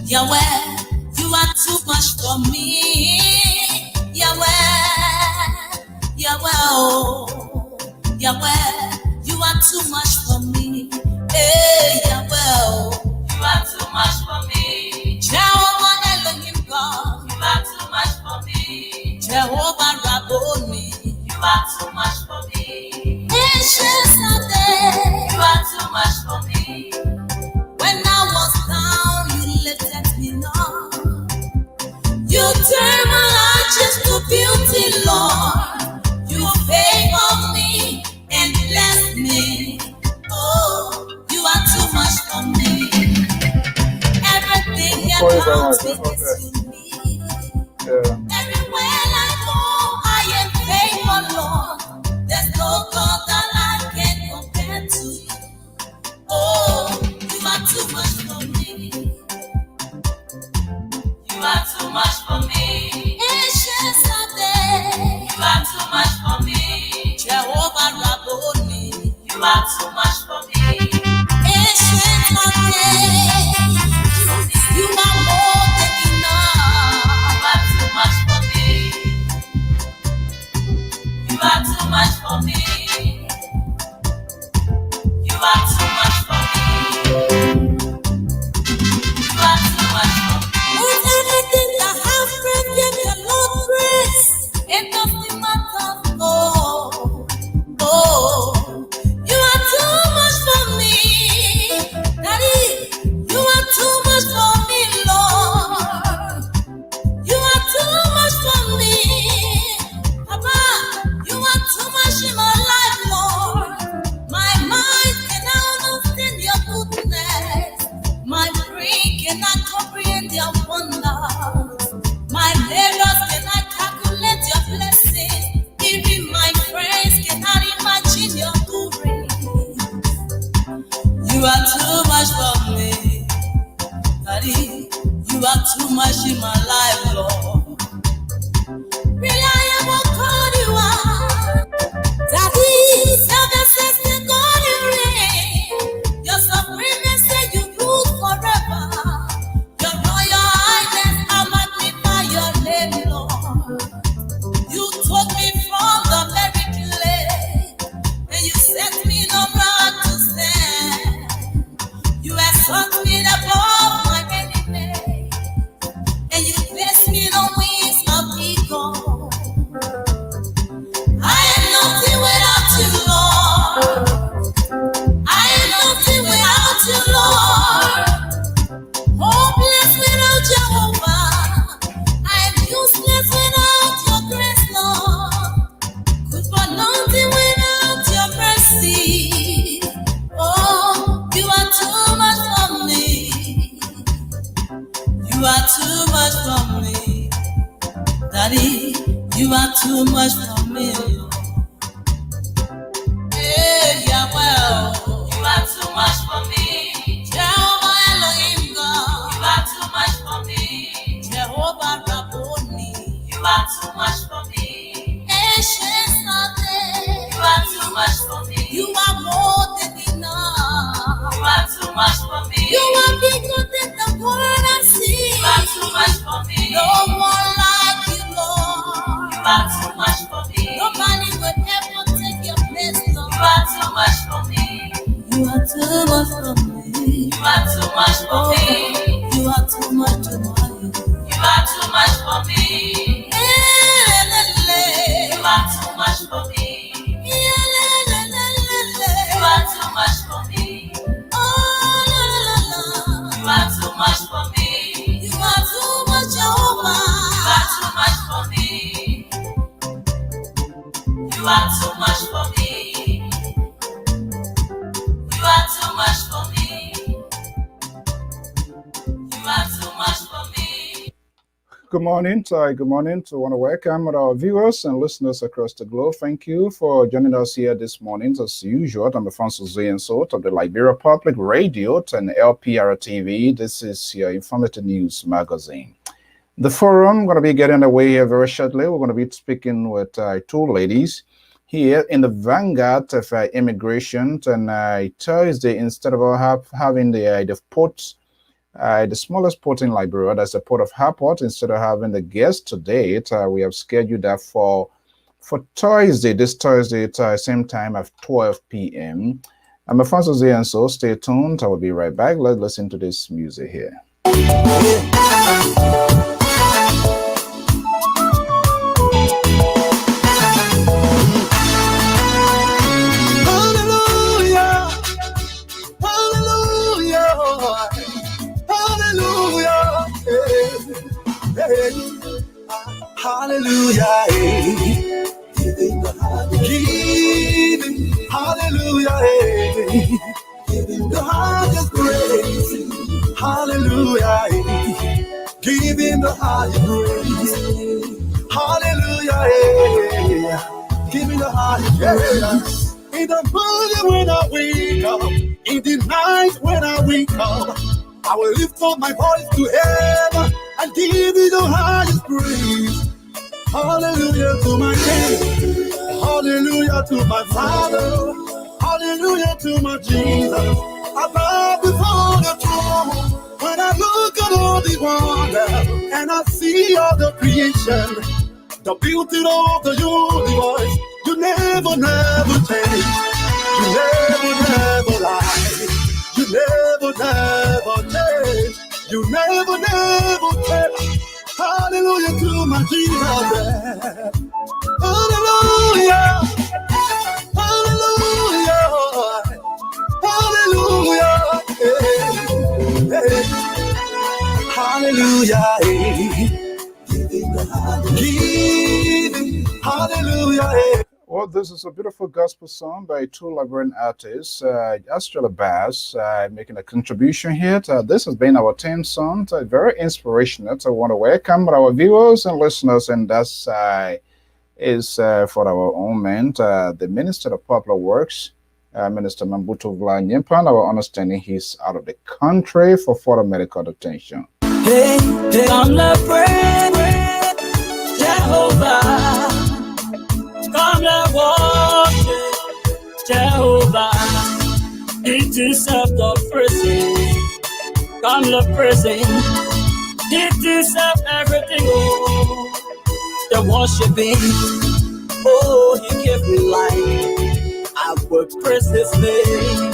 Yahweh, you are too much for me. Yahweh, Yahweh, oh, Yahweh, you are too much for me. Hey, Yahweh, oh, you are too much for me. Jehovah Elohim God, you are too much for me. Jehovah Rabboni, you are too much for me. Ancient Sunday, you are too much for me. When I was down, you lifted me up. You turn my ashes to beauty, Lord. You favor me and bless me. Oh, you are too much for me. Everything about me is unique. Everywhere I go, I am faithful, Lord. There's no God that I can compare to you. Oh, you are too much for me. You are too much for me. Ancient Sunday, you are too much for me. Jehovah Rabboni, you are too much for me. Ancient Sunday, you are more than enough. You are too much for me. You are too much for me. You are too much for me. You are too much for me. With anything that has breath, give the Lord praise. It doesn't matter. Oh, oh, you are too much for me. Daddy, you are too much for me, Lord. You are too much for me. Papa, you are too much in my life, Lord. My mind cannot understand your goodness. My brain cannot comprehend your wonders. My neighbors cannot calculate your blessings. Even my friends cannot imagine your glory. You are too much for me. Daddy, you are too much in my life, Lord. Reliable God you are. Daddy, self-existent God you reign. Your supremacy you rule forever. Your royal highness, I magnify your name, Lord. You took me from the very clay, and you set me in a rock to stand. You exalt me above my enemy, and you place me on wings of eagle. I am nothing without you, Lord. I am nothing without you, Lord. Hopeless without Jehovah. I am useless without your grace, Lord. Good for nothing without your mercy. Oh, you are too much for me. You are too much for me. Daddy, you are too much for me. Hey, Yahweh, you are too much for me. Jehovah Elohim God, you are too much for me. Jehovah Rabboni, you are too much for me. Ancient Sunday, you are too much for me. You are more than enough. You are too much for me. You are bigger than the world I see. You are too much for me. No one like you, Lord. You are too much for me. Nobody will ever take your place, Lord. You are too much for me. You are too much for me. You are too much for me. You are too much for me. You are too much for me. You are too much for me. You are too much for me. You are too much for me. You are too much, Jehovah. You are too much for me. You are too much for me. You are too much for me. You are too much for me. Good morning. Good morning. I want to welcome our viewers and listeners across the globe. Thank you for joining us here this morning. As usual, I'm Francis Zayensot of the Liberia Public Radio and LPR TV. This is your informative news magazine. The forum going to be getting away here very shortly. We're going to be speaking with two ladies here in the vanguard of immigration. And Thursday, instead of having the port The smallest port in Liberia, that's the port of Harport. Instead of having the guest today, we have scheduled that for Thursday, this Thursday at same time at 12 p.m. I'm Alfonso Z, and so stay tuned. I will be right back. Let's listen to this music here. Hallelujah, giving, hallelujah, giving the highest praise, hallelujah, giving the highest praise, hallelujah, giving the highest praise. In the morning when I wake up, in the night when I wake up, I will lift up my voice to heaven and give you the highest praise. Hallelujah to my King, hallelujah to my Father, hallelujah to my Jesus. I bow before the throne when I look at all the wonder and I see all the creation, the beauty of the universe. You never, never change. You never, never lie. You never, never change. You never, never change. Hallelujah to my Jesus. Hallelujah. Hallelujah. Hallelujah. Hey, hey. Hallelujah. Giving. Hallelujah. Well, this is a beautiful gospel song by two Liberian artists, Astrella Bass, making a contribution here. This has been our theme song, very inspirational. I want to welcome our viewers and listeners, and that's is for our own man, the Minister of Popular Works, Minister Mambutu Vla Nyimpan. Our understanding he's out of the country for further medical attention. Hey, I'm the prayer, Jehovah. Come and worship Jehovah. It is of the prison. Come the prison. It is of everything. Oh, the worshiping. Oh, he gave me life. I will praise his name.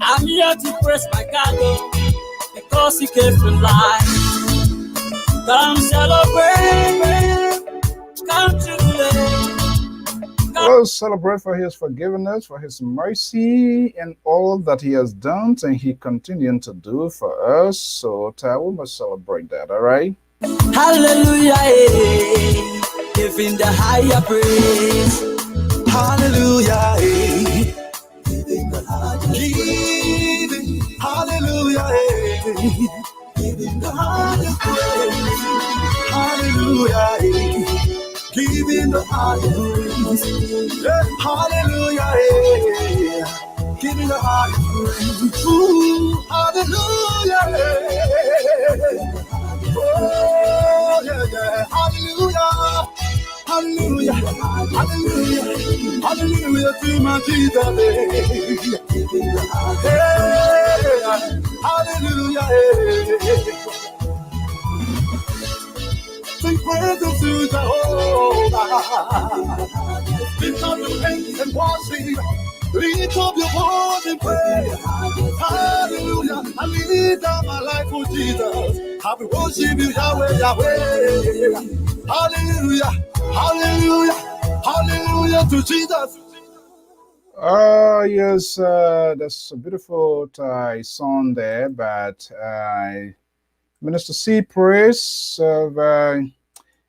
I'm here to praise my God, oh, because he gave me life. Come celebrate. Come jubilate. We'll celebrate for his forgiveness, for his mercy, and all that he has done and he continuing to do for us. So we must celebrate that, all right? Hallelujah, giving the higher praise. Hallelujah, giving the higher giving. Hallelujah, giving the higher praise. Hallelujah, giving the highest praise. Hallelujah, giving the highest praise. Ooh, hallelujah, oh, yeah, yeah. Hallelujah, hallelujah, hallelujah, hallelujah to my Jesus. Hey, hallelujah, sing praises to Jehovah. Lift up your hands and worship. Lift up your voice and pray. Hallelujah. I lift up my life for Jesus. I will worship you, Yahweh, Yahweh. Hallelujah. Hallelujah. Hallelujah to Jesus. Yes, that's a beautiful song there, but Minister C. Praise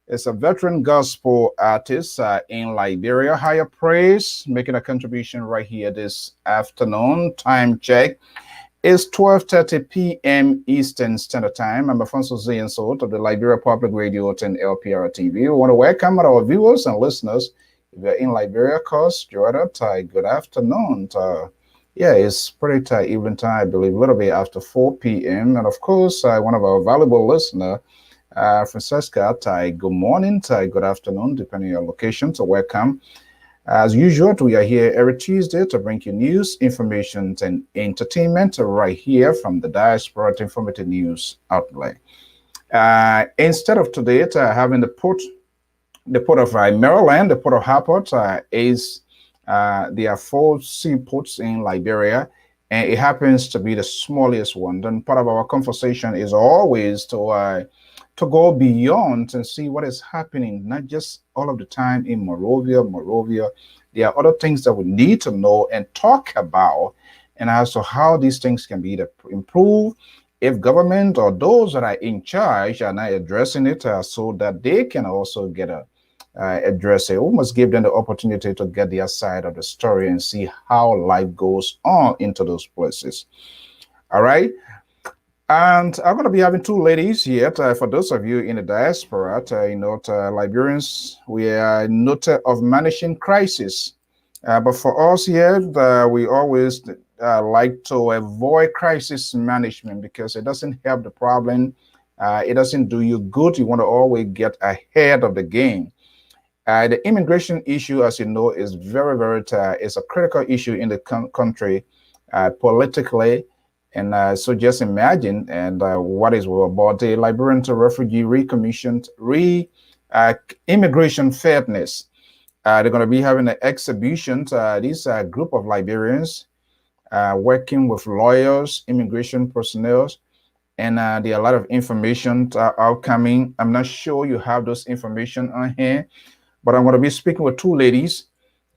is a veteran gospel artist in Liberia. Higher Praise, making a contribution right here this afternoon. Time check is 12:30 p.m. Eastern Standard Time. I'm Alfonso Z and Sort of the Liberia Public Radio and LPR TV. We want to welcome our viewers and listeners. If you're in Liberia, coast, Jordan, good afternoon. Yeah, it's pretty tight evening time, I believe, a little bit after 4 p.m. And of course, one of our valuable listeners, Francesca, good morning, good afternoon, depending on your location. So welcome. As usual, we are here every Tuesday to bring you news, information, and entertainment right here from the Diaspora Informative News outlet. Instead of today having the port of Maryland, the port of Harport is there are 4 seaports in Liberia, and it happens to be the smallest one. Then part of our conversation is always to go beyond and see what is happening, not just all of the time in Monrovia. There are other things that we need to know and talk about, and as to how these things can be improved if government or those that are in charge are not addressing it so that they can also get address it. We must give them the opportunity to get their side of the story and see how life goes on into those places. All right. And I'm going to be having 2 ladies here. For those of you in the diaspora, Liberians, we are noted of managing crisis. But for us here, we always like to avoid crisis management because it doesn't help the problem. It doesn't do you good. You want to always get ahead of the game. The immigration issue, as you know, is very it's a critical issue in the country politically. And so just imagine what is about the Liberian Refugee Recommissioned Immigration Fairness. They're going to be having an exhibition. These are a group of Liberians working with lawyers, immigration personnel, and there are a lot of information outcoming. I'm not sure you have those information on here, but I'm going to be speaking with 2 ladies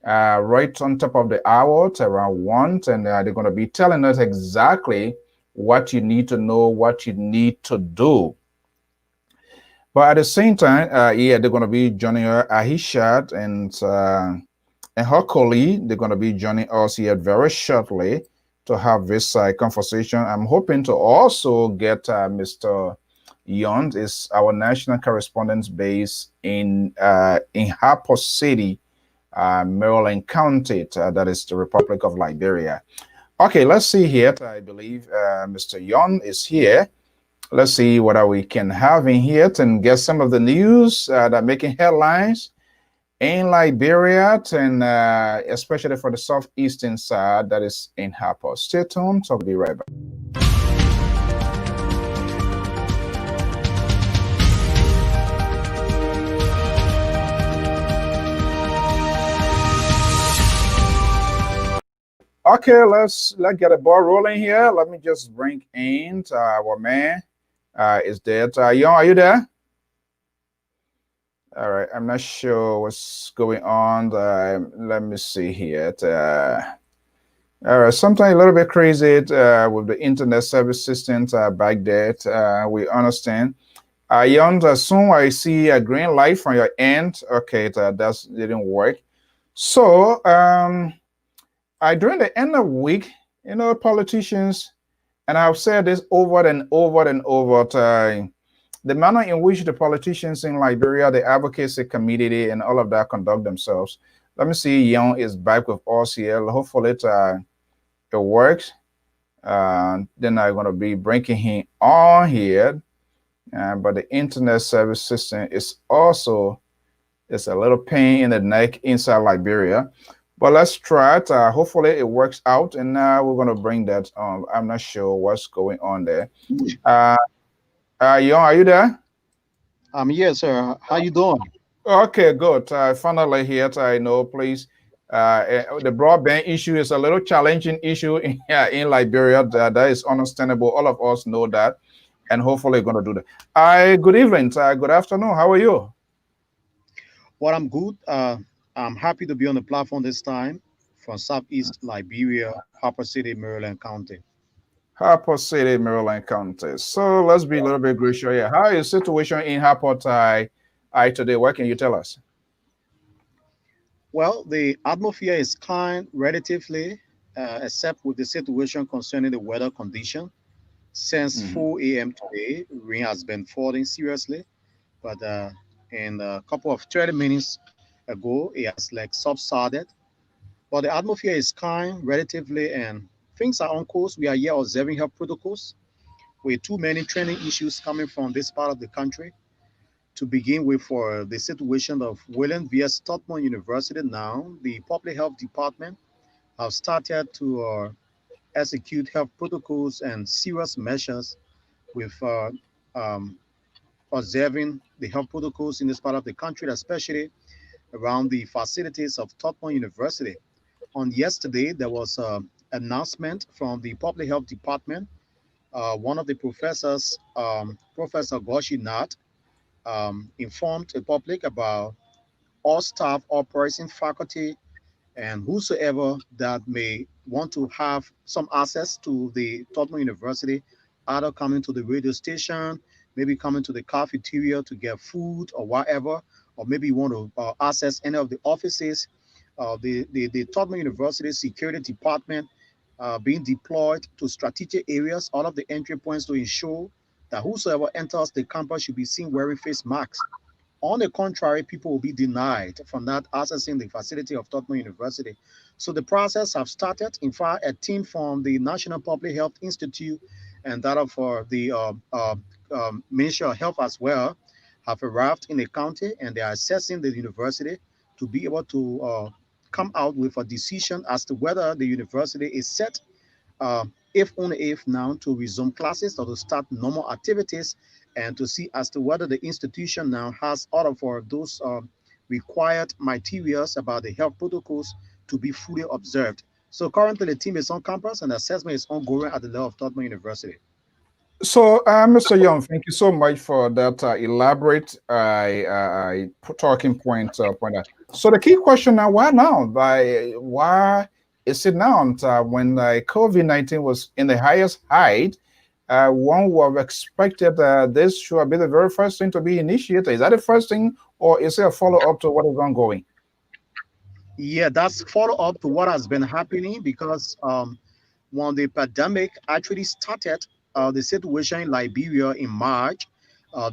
right on top of the hour around 1, and they're going to be telling us exactly what you need to know, what you need to do. But at the same time, they're going to be joining Ahishat and her colleague. They're going to be joining us here very shortly to have this conversation. I'm hoping to also get Mr. Yond, is our national correspondent based in Harport City, Maryland County, that is the Republic of Liberia. Okay, let's see here. I believe Mr. Yon is here. Let's see what we can have in here and get some of the news that are making headlines in Liberia, and especially for the southeastern side, that is in Harport. Stay tuned, so I'll be right back. Okay, let's get a ball rolling here. Let me just bring in our man. Is there? Yon, are you there? All right, I'm not sure what's going on. Let me see here. All right, something a little bit crazy with the internet service systems back there. We understand. Yon, soon I see a green light from your end. Okay, that didn't work. So, during the end of the week, politicians, and I've said this over and over and over, the manner in which the politicians in Liberia, the advocacy committee, and all of that conduct themselves. Let me see, Young is back with us here. Hopefully it works. Then I'm going to be bringing him on here. But the internet service system is also, it's a little pain in the neck inside Liberia. But let's try it. Hopefully it works out, and we're going to bring that on. I'm not sure what's going on there. Yon, are you there? Yes, sir. How you doing? Okay, good. Finally here. I know, please. The broadband issue is a little challenging issue in Liberia. That is understandable. All of us know that, and hopefully we're going to do that. Good evening. Good afternoon. How are you? Well, I'm good. I'm happy to be on the platform this time from Southeast Liberia, Harport City, Maryland County. Harport City, Maryland County. So let's be a little bit gracious here. How is the situation in Harport today? What can you tell us? Well, the atmosphere is kind relatively, except with the situation concerning the weather condition. Since 4 a.m. today, rain has been falling seriously, but in a couple of 30 minutes ago, it has like subsided. But the atmosphere is kind relatively, and things are on course. We are here observing health protocols with too many training issues coming from this part of the country To begin with, for the situation of William V.S. Tubman University now, the Public Health Department have started to execute health protocols and serious measures with um, observing the health protocols in this part of the country, especially around the facilities of Tubman University. On yesterday, there was an announcement from the Public Health Department. One of the professors, Professor Goshi Nat, informed the public about all staff, all present faculty, and whosoever that may want to have some access to the Tottenham University, either coming to the radio station, maybe coming to the cafeteria to get food or whatever, or maybe you want to access any of the offices. The Tottenham University Security Department being deployed to strategic areas, all of the entry points to ensure that whosoever enters the campus should be seen wearing face masks. On the contrary, people will be denied from that accessing the facility of Tottenham University. So the process have started. In fact, a team from the National Public Health Institute and that of the Ministry of Health as well have arrived in the county, and they are assessing the university to be able to come out with a decision as to whether the university is set, if only if now, to resume classes or to start normal activities, and to see as to whether the institution now has all of those required materials about the health protocols to be fully observed. So currently the team is on campus and assessment is ongoing at the level of Tottenham University. So, Mr. Young, thank you so much for that elaborate talking point. So, the key question now: why now? Why is it now? When COVID-19 was in the highest height, one would have expected this should be the very first thing to be initiated. Is that the first thing, or is it a follow up to what is ongoing? Yeah, that's follow up to what has been happening because when the pandemic actually started, the situation in Liberia in March,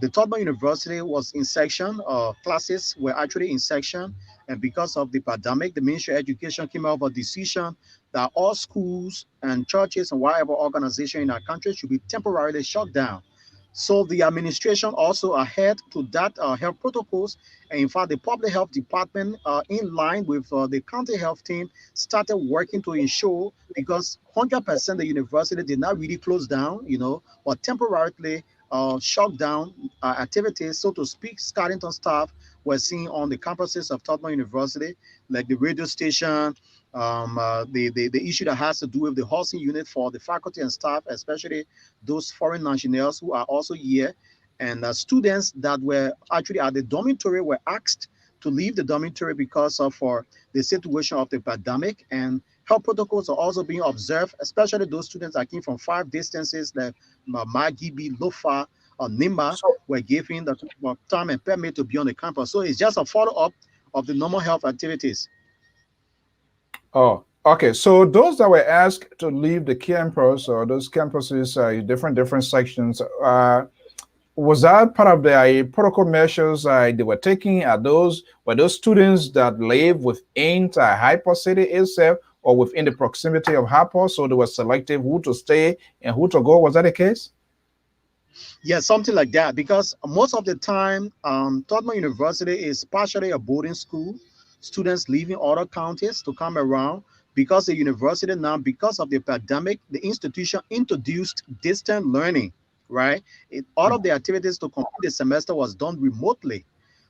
the Tubman University was in section, classes were actually in section, and because of the pandemic, the Ministry of Education came out with a decision that all schools and churches and whatever organization in our country should be temporarily shut down. So the administration also adhered to that health protocols. And in fact, the public health department, in line with the county health team, started working to ensure, because 100% the university did not really close down, but temporarily shut down activities, so to speak. Scarrington staff were seen on the campuses of Tottenham University, like the radio station, the issue that has to do with the housing unit for the faculty and staff, especially those foreign nationals who are also here, and students that were actually at the dormitory were asked to leave the dormitory because of the situation of the pandemic, and health protocols are also being observed, especially those students that came from far distances like Magibi, Lofa, or Nima, were given the time and permit to be on the campus. So it's just a follow-up of the normal health activities. Oh, okay. So those that were asked to leave the campus or those campuses, different sections, was that part of the protocol measures they were taking? Were those students that live within Hyper City itself or within the proximity of Hyper? So they were selective who to stay and who to go. Was that the case? Yeah, something like that. Because most of the time, Tottenham University is partially a boarding school. Students leaving other counties to come around, because the university now, because of the pandemic, the institution introduced distant learning, right? All of the activities to complete the semester was done remotely.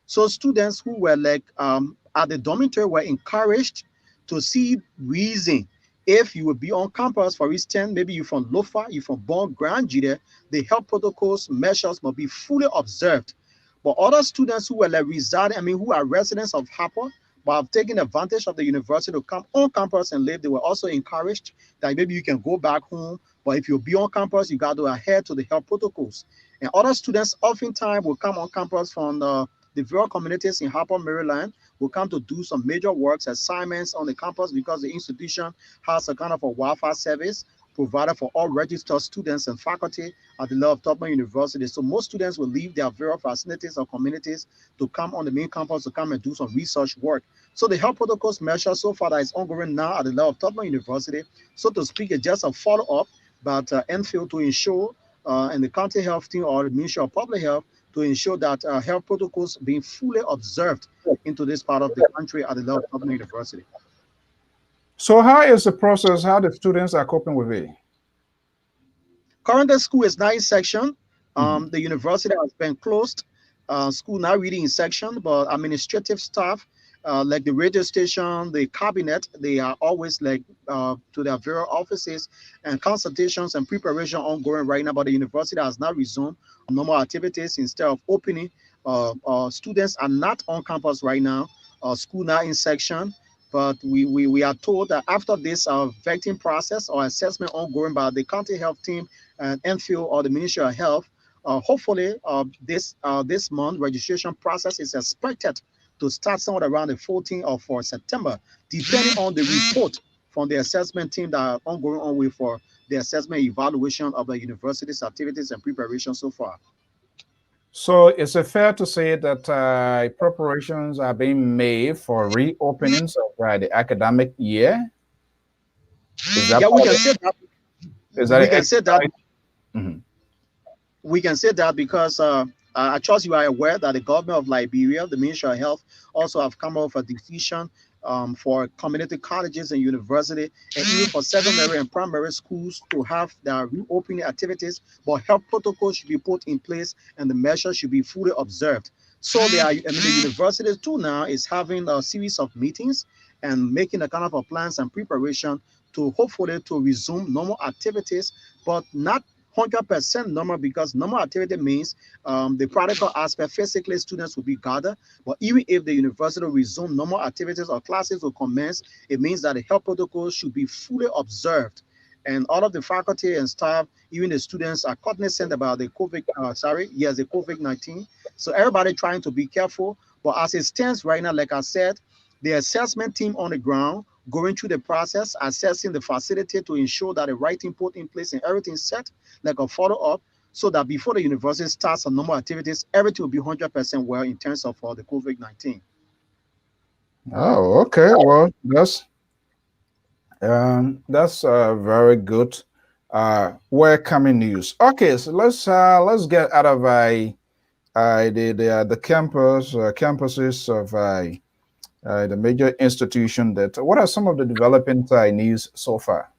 So students who were like at the dormitory were encouraged to see reason. If you will be on campus, for instance, maybe you're from Lofa, you're from Bon Grand Jide, the health protocols, measures must be fully observed. But other students who were like residing, who are residents of Harper, but have taken advantage of the university to come on campus and live, they were also encouraged that maybe you can go back home, but if you'll be on campus, you got to adhere to the health protocols. And other students oftentimes will come on campus from the various communities in Harper, Maryland, will come to do some major works, assignments on the campus, because the institution has a kind of a Wi-Fi service provided for all registered students and faculty at the level of Tubman University. So most students will leave their various facilities or communities to come on the main campus to come and do some research work. So the health protocols measure so far that is ongoing now at the level of Tubman University, so to speak, is just a follow-up, but Enfield to ensure and the county health team or the Ministry of Public Health to ensure that health protocols being fully observed into this part of the country at the level of Northern University. So how is the process? How the students are coping with it? Currently, school is now in section. Mhm. The university has been closed. School now reading in section, but administrative staff, like the radio station, the cabinet, they are always like to their various offices, and consultations and preparation ongoing right now. But the university has now resumed normal activities instead of opening. Students are not on campus right now. School now in section. But we are told that after this vetting process or assessment ongoing by the county health team and NFIL or the Ministry of Health, hopefully this month registration process is expected to start somewhere around the 14th of September, depending on the report from the assessment team that are ongoing on with for the assessment evaluation of the university's activities and preparation so far. So is it fair to say that preparations are being made for reopenings of the academic year? Is that Yeah, we part of can it? say that. Is that We an can say that exercise? Mhm. we can say that because I trust you are aware that the government of Liberia, the Ministry of Health, also have come up with a decision for community colleges and university, and even for secondary and primary schools to have their reopening activities, but health protocols should be put in place and the measures should be fully observed. So they are, I mean, the university too now is having a series of meetings and making a kind of a plans and preparation to hopefully to resume normal activities, but not 100% normal, because normal activity means the practical aspect physically students will be gathered, but even if the university will resume normal activities or classes will commence, it means that the health protocols should be fully observed, and all of the faculty and staff, even the students, are cognizant about the the COVID-19. So everybody trying to be careful, but as it stands right now, like I said, the assessment team on the ground going through the process, assessing the facility to ensure that the right thing put in place and everything set, like a follow-up, so that before the university starts on normal activities, everything will be 100% well in terms of the COVID-19. Oh, okay. Well, that's very good. Welcoming news. Okay, so let's get out of the campuses of the major institution. That what are some of the developing news so far?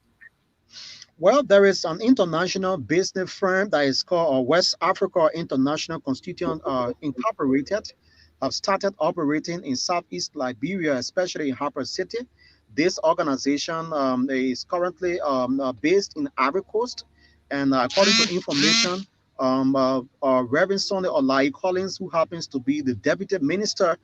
Well, there is an international business firm that is called West Africa International Constituent Incorporated, have started operating in Southeast Liberia, especially in Harper City. This organization is currently based in Ivory Coast, and according to information, Reverend Sonny Olai Collins, who happens to be the Deputy Minister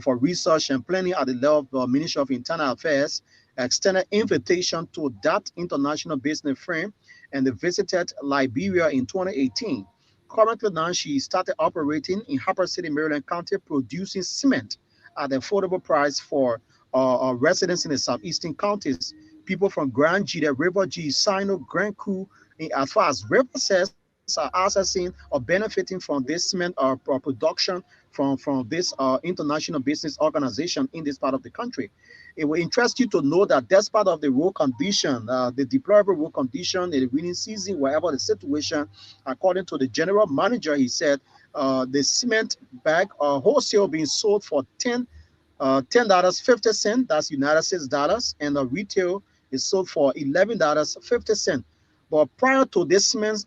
for Research and Planning at the level of the Ministry of Internal Affairs, extended invitation to that international business firm, and they visited Liberia in 2018. Currently now, she started operating in Harper City, Maryland County, producing cement at an affordable price for residents in the southeastern counties. People from Grand Gita, River G, Sino, Grand Coup, as far as river says, are accessing or benefiting from this cement production from this international business organization in this part of the country. It will interest you to know that despite of the road condition, the deplorable road condition, the rainy season, wherever the situation, according to the general manager, he said the cement bag wholesale being sold for $10.50. That's United States dollars, and the retail is sold for $11.50. But prior to this man's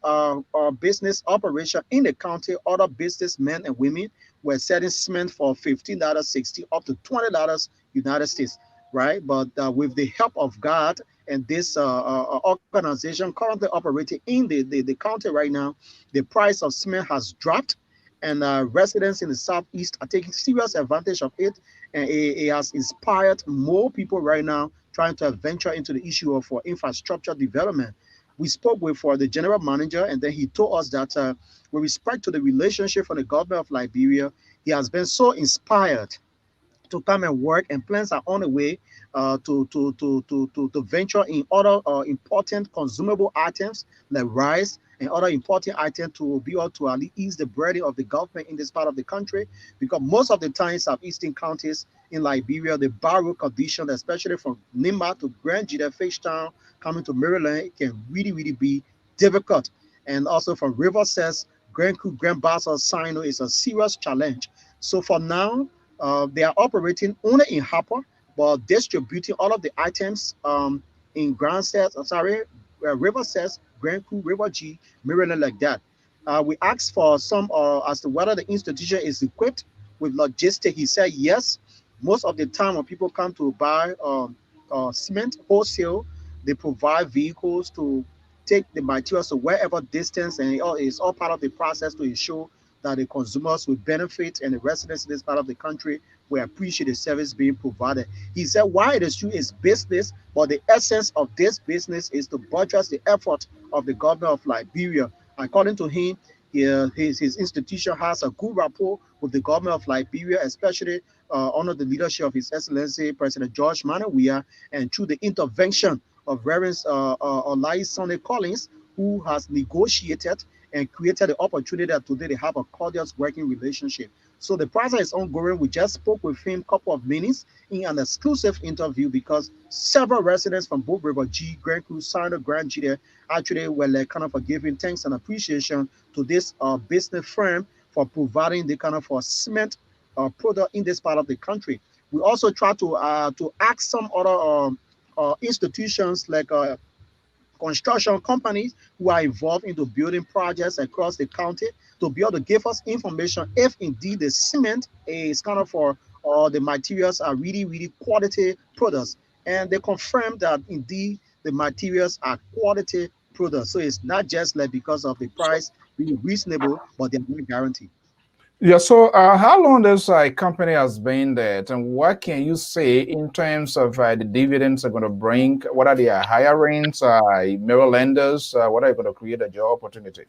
business operation in the county, other businessmen and women were selling cement for $15.60 up to $20 United States, right? But with the help of God and this organization currently operating in the county right now, the price of cement has dropped, and residents in the southeast are taking serious advantage of it, and it has inspired more people right now trying to venture into the issue of infrastructure development. We spoke with the general manager, and then he told us that with respect to the relationship for the government of Liberia, he has been so inspired to come and work, and plans are on the way to venture in other important consumable items like rice and other important items to be able to at least ease the burden of the government in this part of the country, because most of the time southeastern counties in Liberia, the barrow condition, especially from Nimba to Grand Gita, Fishtown, coming to Maryland, it can really be difficult. And also from River says Grand Bassa Sino is a serious challenge. So for now, they are operating only in Harper, but distributing all of the items in Grand Sets, River Sets, Grand Coup, River G, Maryland, like that. We asked for some as to whether the institution is equipped with logistics. He said yes. Most of the time, when people come to buy cement wholesale, they provide vehicles to take the materials to wherever distance, and it's all part of the process to ensure that the consumers will benefit and the residents in this part of the country will appreciate the service being provided. He said, why it is true is business, but the essence of this business is to buttress the effort of the government of Liberia. According to him, his institution has a good rapport with the government of Liberia, especially under the leadership of His Excellency President George Manawia, and through the intervention of Reverend Olai Sonny Collins, who has negotiated and created the opportunity that today they have a cordial working relationship. So the process is ongoing. We just spoke with him a couple of minutes in an exclusive interview because several residents from both River G, Grand Cruz, Sino, Grand G there actually were like kind of giving thanks and appreciation to this business firm for providing the kind of cement product in this part of the country. We also try to ask some other institutions like construction companies who are involved into building projects across the county to be able to give us information if indeed the cement is kind of or the materials are really quality products, and they confirm that indeed the materials are quality products. So it's not just like because of the price being reasonable, but they're not guaranteed. Yeah, so how long this company has been there, and what can you say in terms of the dividends are going to bring? What are the hirings, Marylanders? What are you going to create a job opportunity?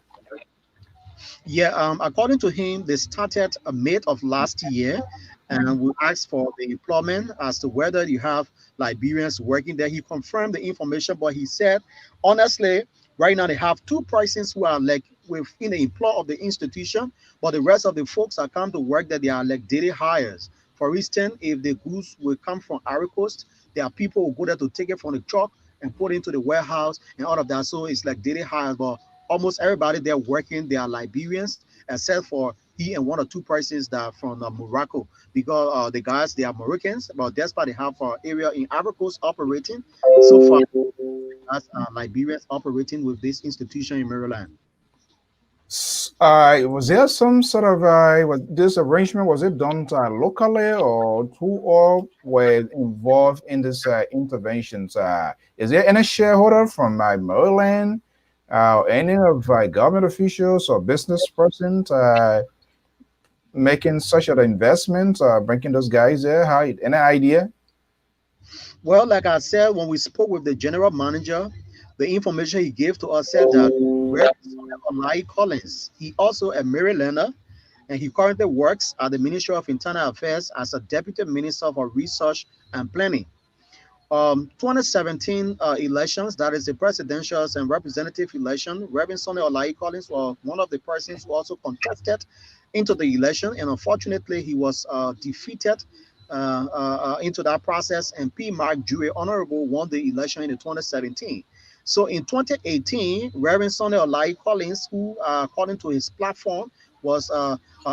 Yeah, according to him, they started May of last year, and we asked for the employment as to whether you have Liberians working there. He confirmed the information, but he said, honestly, right now they have two persons who are like within the employ of the institution, but the rest of the folks that come to work that they are like daily hires. For instance, if the goods will come from Ivory Coast, there are people who go there to take it from the truck and put it into the warehouse and all of that. So it's like daily hires, but almost everybody there working, they are Liberians, except for he and one or two persons that are from Morocco, because the guys, they are Moroccans, but that's why they have area in Ivory Coast operating. So far, as Liberians operating with this institution in Maryland. Was there some sort of was this arrangement, was it done locally, or who all were involved in this interventions? Is there any shareholder from Maryland, any of government officials or business persons making such an investment, bringing those guys there? How, any idea? Well, like I said, when we spoke with the general manager, the information he gave to us said that Olai Collins, he also a Marylander, and he currently works at the Ministry of Internal Affairs as a Deputy Minister for Research and Planning. 2017 elections, that is the presidential and representative election, Reverend Sonny Olai Collins was one of the persons who also contested into the election, and unfortunately he was defeated into that process, and P. Mark Jury Honorable won the election in 2017. So in 2018, Reverend Sonny Olai Collins, who according to his platform was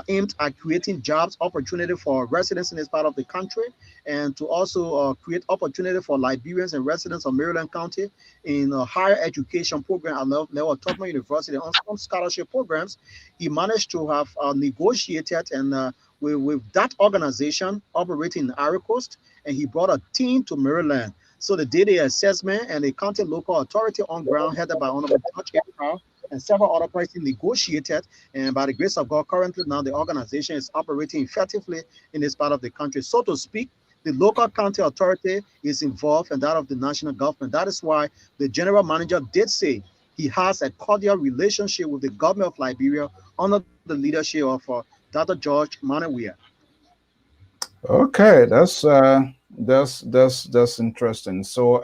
aimed at creating jobs opportunity for residents in this part of the country, and to also create opportunity for Liberians and residents of Maryland County in a higher education program at Lewa Tubman University on some scholarship programs. He managed to have negotiated and with that organization operating in Ivory Coast, and he brought a team to Maryland. So the did the assessment, and the county local authority on ground headed by Honorable George April and several other persons negotiated, and by the grace of God, currently now the organization is operating effectively in this part of the country. So to speak, the local county authority is involved and that of the national government. That is why the general manager did say he has a cordial relationship with the government of Liberia under the leadership of Dr. George Manawia. Okay, that's interesting. So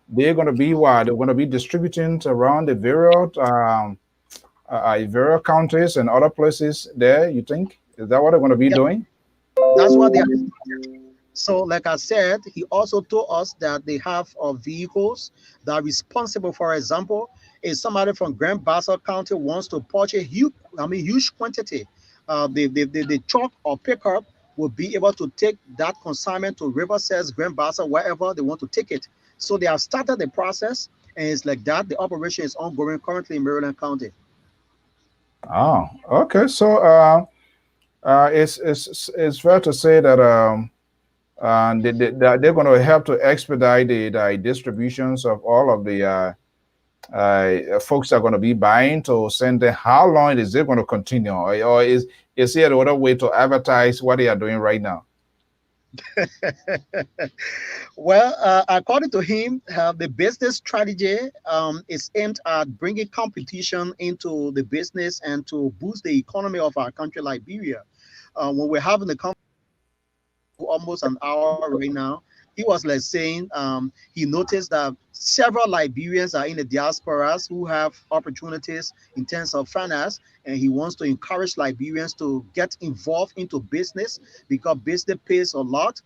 they're going to be what? They're going to be distributing around the various counties and other places there, you think? Is that what they're going to be doing? That's what they are. So like I said, he also told us that they have vehicles that are responsible. For example, if somebody from Grand Bassa County wants to purchase huge quantity, the truck or pickup will be able to take that consignment to River Says, Grand Bassa, wherever they want to take it. So they have started the process, and it's like that. The operation is ongoing currently in Maryland County. Oh, okay. So it's fair to say that they're going to help to expedite the distributions of all of the folks are going to be buying to send them. How long is it going to continue, or is there another way to advertise what they are doing right now? Well, according to him, the business strategy is aimed at bringing competition into the business and to boost the economy of our country, Liberia. When we're having the conversation almost an hour right now, he was like saying he noticed that several Liberians are in the diasporas who have opportunities in terms of finance, and he wants to encourage Liberians to get involved into business because business pays a lot.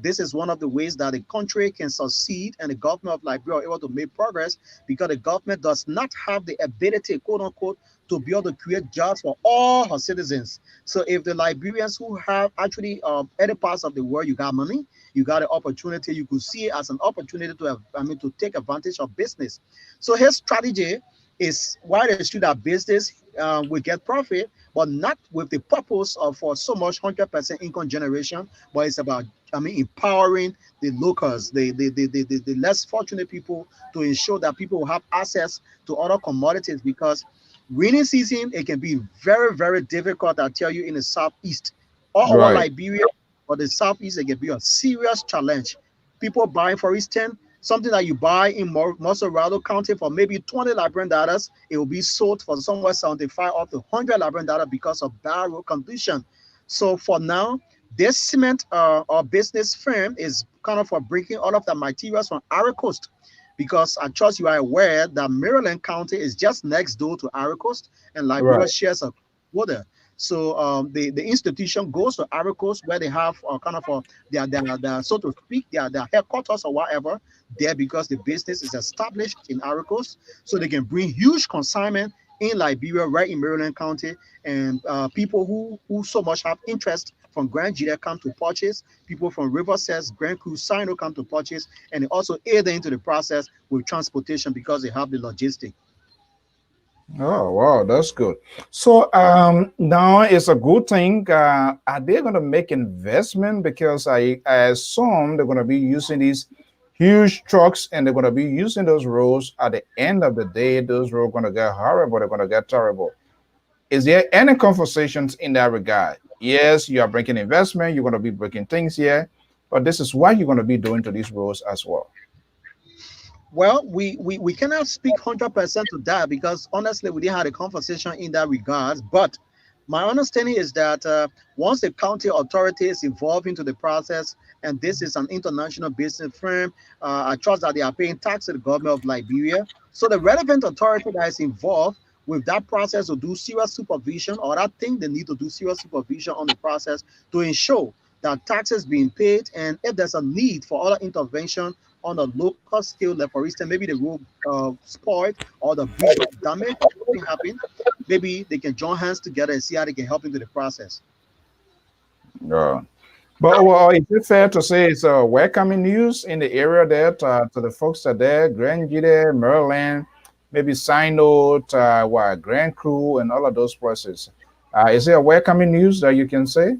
This is one of the ways that the country can succeed and the government of Liberia are able to make progress because the government does not have the ability, quote unquote, to be able to create jobs for all her citizens. So if the Liberians who have actually other parts of the world, you got money, you got an opportunity, you could see it as an opportunity to have, to take advantage of business. So his strategy is why they should have business will get profit, but not with the purpose of for so much 100% income generation, but it's about empowering the locals, the less fortunate people, to ensure that people will have access to other commodities because rainy season it can be very, very difficult. I tell you, in the southeast, all over Right. Liberia or the southeast, it can be a serious challenge. People buying, for instance, something that you buy in Mosorado County for maybe $20, it will be sold for somewhere 75 up to $100 because of bad road condition. So for now, this cement or business firm is kind of for bringing all of the materials from Ivory Coast, because I trust you are aware that Maryland County is just next door to Ivory Coast, and Liberia Right. shares a border. So the institution goes to Ivory Coast where they have kind of their so to speak their headquarters or whatever there, because the business is established in Ivory Coast, so they can bring huge consignment in Liberia, right in Maryland County, and people who so much have interest from Grand Jida come to purchase, people from River Says, Grand Crucino come to purchase, and they also aid into the process with transportation because they have the logistic. Oh, wow, that's good. So now it's a good thing. Are they going to make investment? Because I assume they're going to be using these huge trucks and they're going to be using those roads. At the end of the day, those roads are going to get horrible. They're going to get terrible. Is there any conversations in that regard? Yes, you are breaking investment. You're going to be breaking things here, but this is what you're going to be doing to these roads as well. Well, we cannot speak 100% to that because honestly, we didn't have a conversation in that regards. But my understanding is that once the county authority is involved into the process, and this is an international business firm, I trust that they are paying tax to the government of Liberia. So the relevant authority that is involved with that process will do serious supervision, or I think they need to do serious supervision on the process to ensure that taxes being paid, and if there's a need for other intervention on a local scale, like for instance, maybe the road spoiled or the bridge was damaged, something happened, maybe they can join hands together and see how they can help into the process. Yeah. But well, is it fair to say it's a welcoming news in the area there to the folks that are there, Grand Jide, Maryland, maybe Sino, Grand Crew, and all of those places? Is it a welcoming news that you can say?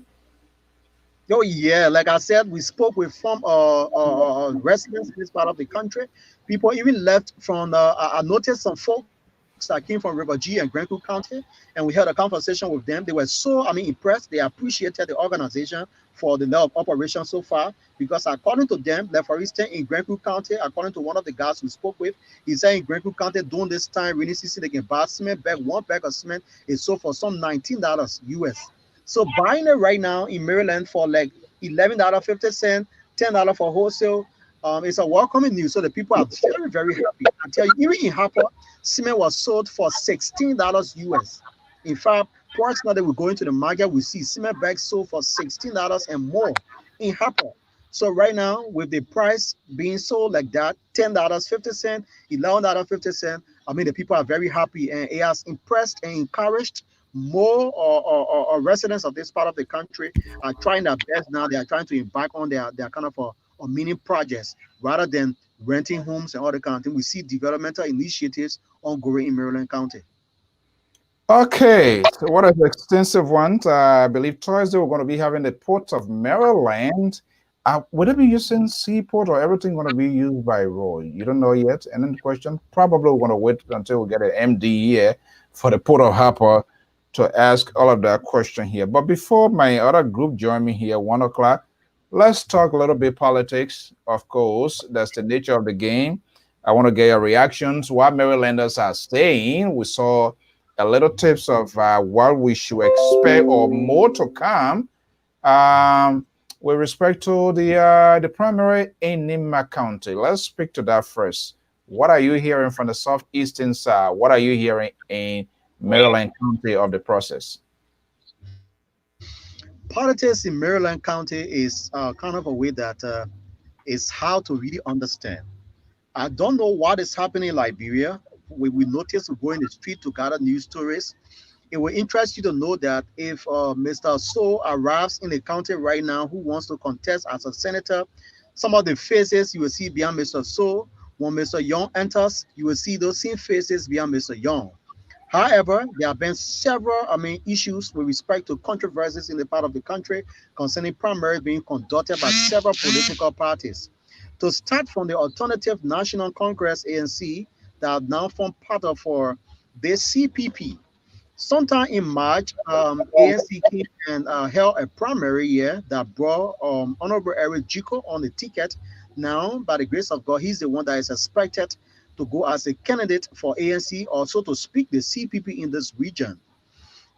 Oh yeah, like I said, we spoke with some residents in this part of the country. People even left from. I noticed some folks that came from River G and Grand Cook County, and we had a conversation with them. They were so, impressed. They appreciated the organization for the level of operation so far. Because according to them, like for instance, in Grand Cook County, according to one of the guys we spoke with, he said in Grand Cook County during this time, rainy season, they can buy cement bag. One bag of cement is sold for some $19 US. So buying it right now in Maryland for like $11.50, $10 for wholesale, it's a welcoming news. So the people are very, very happy. I tell you, even in Harper, cement was sold for $16 US. In fact, prior now that we go into the market, we see cement bags sold for $16 and more in Harper. So right now, with the price being sold like that, $10.50, $11.50, I mean, the people are very happy, and it has impressed and encouraged more or residents of this part of the country are trying their best now. They are trying to embark on their kind of a mini projects rather than renting homes and all the kind of thing. We see developmental initiatives ongoing in Maryland County. Okay, so what are the extensive ones? I believe Thursday we're going to be having the Port of Maryland. Would it be using seaport or everything going to be used by road? You don't know yet. And then the question, probably we're going to wait until we get an MD here for the Port of Harper to ask all of that question here. But before my other group join me here, 1 o'clock, let's talk a little bit politics. Of course, that's the nature of the game. I want to get your reactions. What Marylanders are saying. We saw a little tips of what we should expect or more to come with respect to the primary in Nima County. Let's speak to that first. What are you hearing from the southeastern side? What are you hearing in Maryland County of the process? Politics in Maryland County is kind of a way that is how to really understand. I don't know what is happening in Liberia. We notice we go in the street to gather news stories. It will interest you to know that if Mr. So arrives in the county right now who wants to contest as a senator, some of the faces you will see behind Mr. So. When Mr. Young enters, you will see those same faces behind Mr. Young. However, there have been several, issues with respect to controversies in the part of the country concerning primaries being conducted by several political parties. To start from the Alternative National Congress (ANC) that now form part of the CPP. Sometime in March, ANC came and held a primary here that brought Honorable Eric Jiko on the ticket. Now, by the grace of God, he's the one that is expected to go as a candidate for ANC, also to speak the CPP in this region.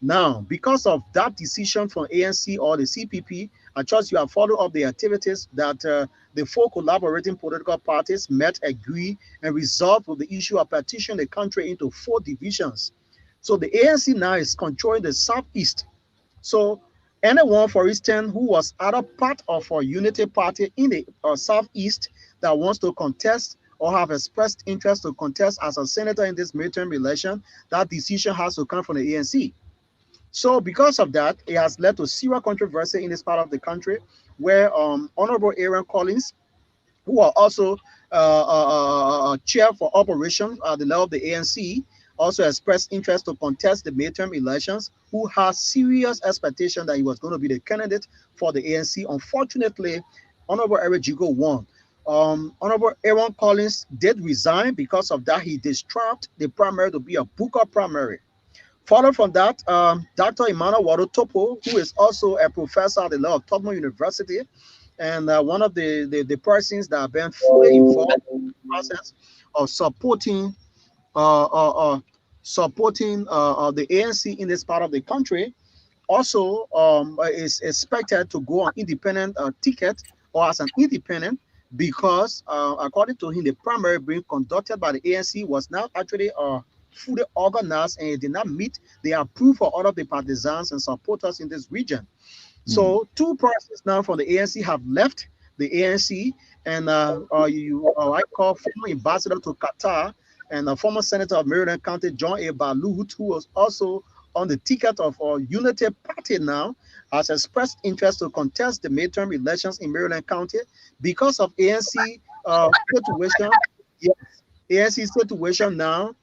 Now, because of that decision from ANC or the CPP, I trust you have followed up the activities that the four collaborating political parties met, agree, and resolved with the issue of partitioning the country into 4 divisions. So the ANC now is controlling the Southeast. So anyone, for instance, who was other part of our unity party in the Southeast that wants to contest or have expressed interest to contest as a senator in this midterm election, that decision has to come from the ANC. So because of that, it has led to serious controversy in this part of the country where Honorable Aaron Collins, who are also chair for operations at the level of the ANC, also expressed interest to contest the midterm elections, who has serious expectation that he was going to be the candidate for the ANC. Unfortunately, Honorable Eric Jigo won. Honorable Aaron Collins did resign. Because of that, he distraught the primary to be a Booker primary. Following from that, Dr. Emmanuel Wado Topo, who is also a professor at the law of Tubman University, and one of the persons that have been fully involved in the process of supporting the ANC in this part of the country, also is expected to go on independent ticket or as an independent, because according to him, the primary being conducted by the ANC was not actually fully organized, and it did not meet the approval of all of the partisans and supporters in this region. So 2 persons now from the ANC have left the ANC, and I call former ambassador to Qatar and a former senator of Maryland County, John A. Balut, who was also on the ticket of our Unity Party now, has expressed interest to contest the midterm elections in Maryland County because of ANC situation. Yes, ANC situation now,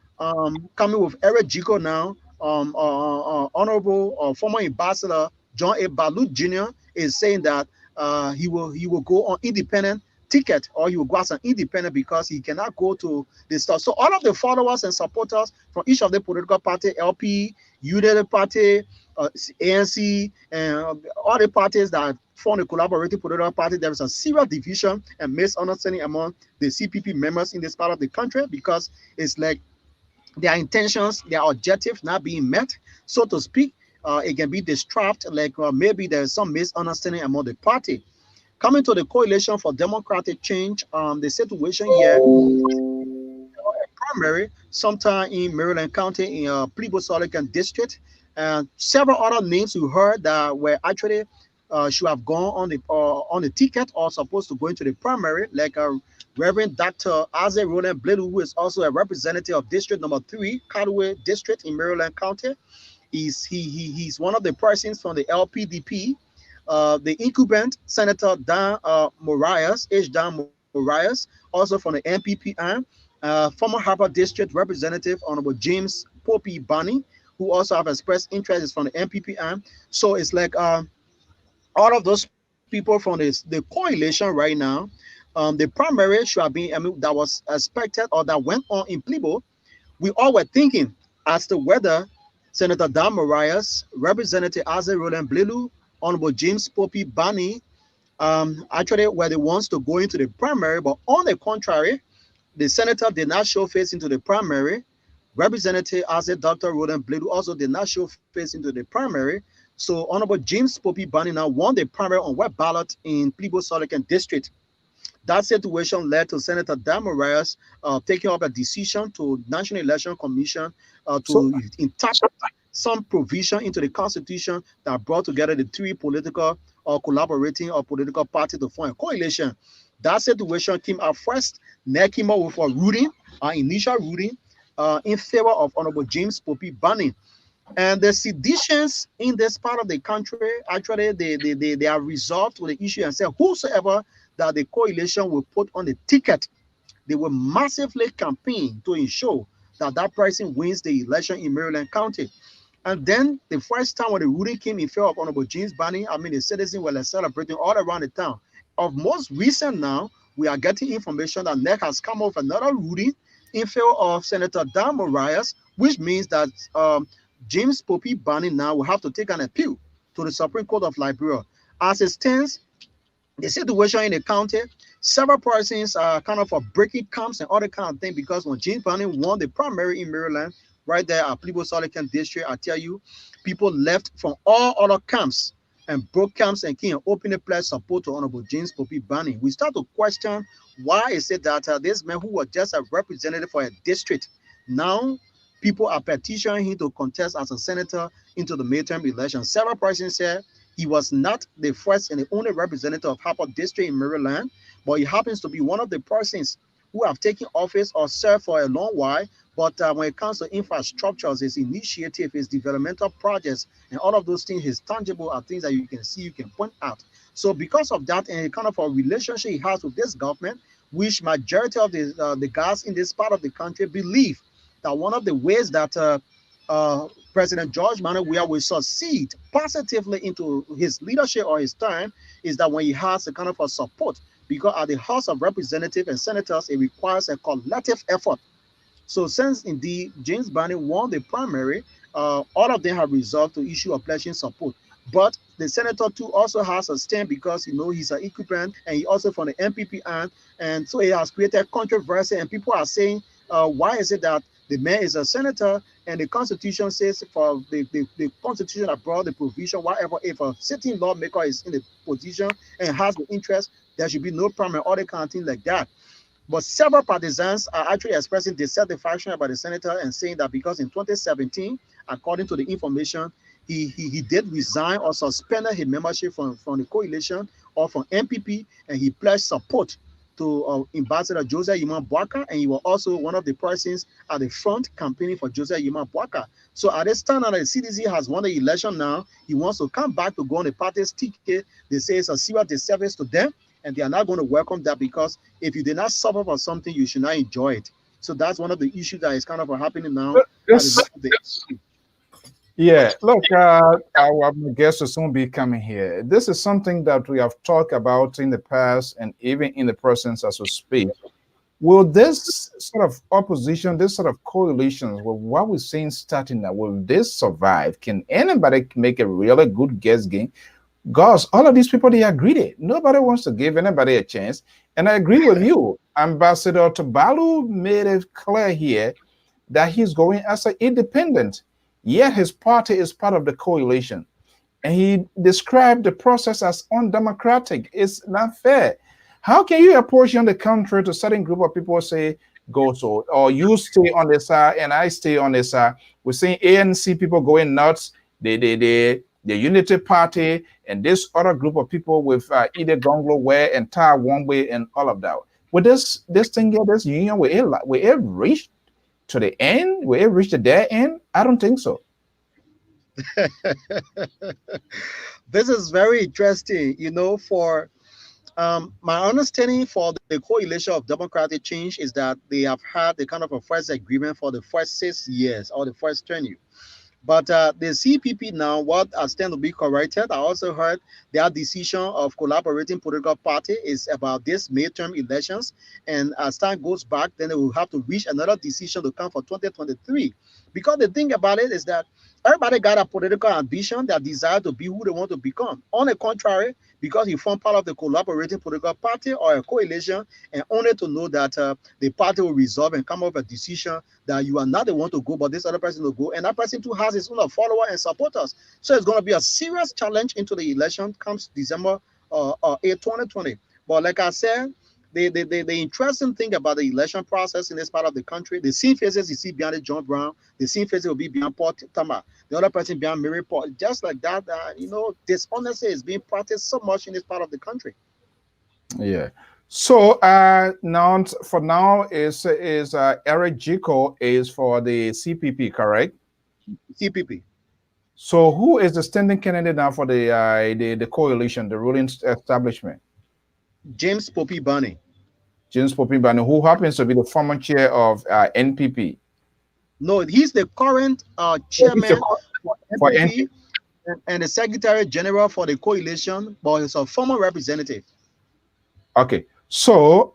coming with Eric Jiko now, Honorable former Ambassador John A. Balut Jr. is saying that he will go on independent ticket, or he will go as an independent because he cannot go to the stuff. So all of the followers and supporters from each of the political party, LP, Unity Party, ANC, and all the parties that form the collaborative political party, there is a serious division and misunderstanding among the CPP members in this part of the country, because it's like their intentions, their objectives not being met, so to speak. It can be distraught, like maybe there's some misunderstanding among the party. Coming to the Coalition for Democratic Change, the situation here, primary, sometime in Maryland County, in Plebo-Solican District, and several other names you heard that were actually should have gone on the ticket or supposed to go into the primary, like Reverend Dr. Isaac Roland Bledu, who is also a representative of District Number 3, Caldwell District in Maryland County. He's one of the persons from the LPDP. The incumbent Senator Dan Morias, Dan Morias, also from the NPP, former Harper District Representative Honorable James Poppy Bunny, who also have expressed interest from the NPP. So it's like all of those people from the coalition right now. The primary should have been, that was expected or that went on in Plebo. We all were thinking as to whether Senator Dan Morias, Representative Isaac Roland Blelu, Honorable James Poppy Bunny, actually were the ones to go into the primary, but on the contrary, the senator did not show face into the primary. Representative Isaac Dr. Roland Blelu also did not show face into the primary. So Honorable James Poppy Bunny now won the primary on web ballot in Plebo-Sullivan District. That situation led to Senator Dan Morias taking up a decision to National Election Commission to interpret some provision into the Constitution that brought together the three political or collaborating or political parties to form a coalition. That situation came out first. Ned came up with a ruling, initial ruling, in favor of Honorable James Poppy Bunny. And the seditions in this part of the country, actually, they are resolved with the issue and say whosoever that the coalition will put on the ticket, they will massively campaign to ensure that that person wins the election in Maryland County. And then the first time when the ruling came in favor of Honorable James Bunny, the citizens were celebrating all around the town. Of most recent now, we are getting information that NEC has come up with another ruling in favor of Senator Dan Morias, which means that James Poppy Bunny now will have to take an appeal to the Supreme Court of Liberia. As it stands, the situation in the county, several persons are kind of breaking camps and other kind of thing, because when James Bunny won the primary in Maryland, right there at Plebo-Sullivan District, I tell you, people left from all other camps and broke camps and came and openly pledged support to Honorable James Poppy Bunny. We start to question why is it that this man who was just a representative for a district, now people are petitioning him to contest as a senator into the midterm election. Several persons said he was not the first and the only representative of Harper District in Maryland, but he happens to be one of the persons who have taken office or served for a long while. But when it comes to infrastructures, his initiative, his developmental projects, and all of those things, his tangible are things that you can see, you can point out. So because of that, and kind of a relationship he has with this government, which majority of the guys in this part of the country believe that one of the ways that President George Manuel Weah will succeed positively into his leadership or his time is that when he has a kind of a support, because at the House of Representatives and Senators, it requires a collective effort. So since indeed James Bunny won the primary, all of them have resolved to issue a pledging support. But the senator too also has a stand because he's an incumbent and he also from the NPP and so it has created controversy and people are saying, why is it that the man is a senator and the Constitution says for the Constitution that brought the provision, whatever, if a sitting lawmaker is in the position and has the interest, there should be no primary or the kind of thing like that. But several partisans are actually expressing dissatisfaction about the senator and saying that because in 2017, according to the information, he did resign or suspended his membership from the coalition or from NPP, and he pledged support to Ambassador Josiah Yimam Boaka, and he was also one of the persons at the front campaigning for Josiah Yimam Boaka. So at this time, now the CDC has won the election now, he wants to come back to go on the party's ticket. They say it's a serious disservice to them, and they are not going to welcome that because if you did not suffer for something, you should not enjoy it. So that's one of the issues that is kind of happening now. Yeah, look, our guest will soon be coming here. This is something that we have talked about in the past and even in the present as we speak. Will this sort of opposition, this sort of coalitions, with what we're seeing starting now, will this survive? Can anybody make a really good guess game? Gosh, all of these people, they are greedy. Nobody wants to give anybody a chance. And I agree with you. Ambassador Tabalu made it clear here that he's going as an independent, yet his party is part of the coalition. And he described the process as undemocratic. It's not fair. How can you apportion the country to a certain group of people say, go so, or you stay on this side and I stay on this side? We're seeing ANC people going nuts. The Unity Party and this other group of people with either Gonglo Ware and Tai Wombe and all of that. with this thing here, this union, will it reach to the end? Will it reach to their end? I don't think so. This is very interesting. You know, for my understanding for the coalition of democratic change is that they have had the kind of a first agreement for the first 6 years or the first tenure. But the CPP now, what has tend to be corrected, I also heard their decision of collaborating political party is about this midterm elections. And as time goes back, then they will have to reach another decision to come for 2023. Because the thing about it is that everybody got a political ambition, their desire to be who they want to become. On the contrary, because you form part of the collaborating political party or a coalition, and only to know that the party will resolve and come up with a decision that you are not the one to go, but this other person will go, and that person too has his own follower and supporters. So it's going to be a serious challenge into the election comes December 8, 2020. But like I said, the interesting thing about the election process in this part of the country, the same faces you see behind John Brown, the same faces will be behind Paul Tama, the other person behind Mary Paul. Just like that, you know, dishonesty is being practiced so much in this part of the country. Yeah. So now for now is Eric Jiko is for the CPP, correct? CPP. So who is the standing candidate now for the coalition, the ruling establishment? James Poppy Barney. James Poppy Barney, who happens to be the former chair of NPP. No, he's the current chairman for NPP and the secretary general for the coalition, but he's a former representative. Okay, so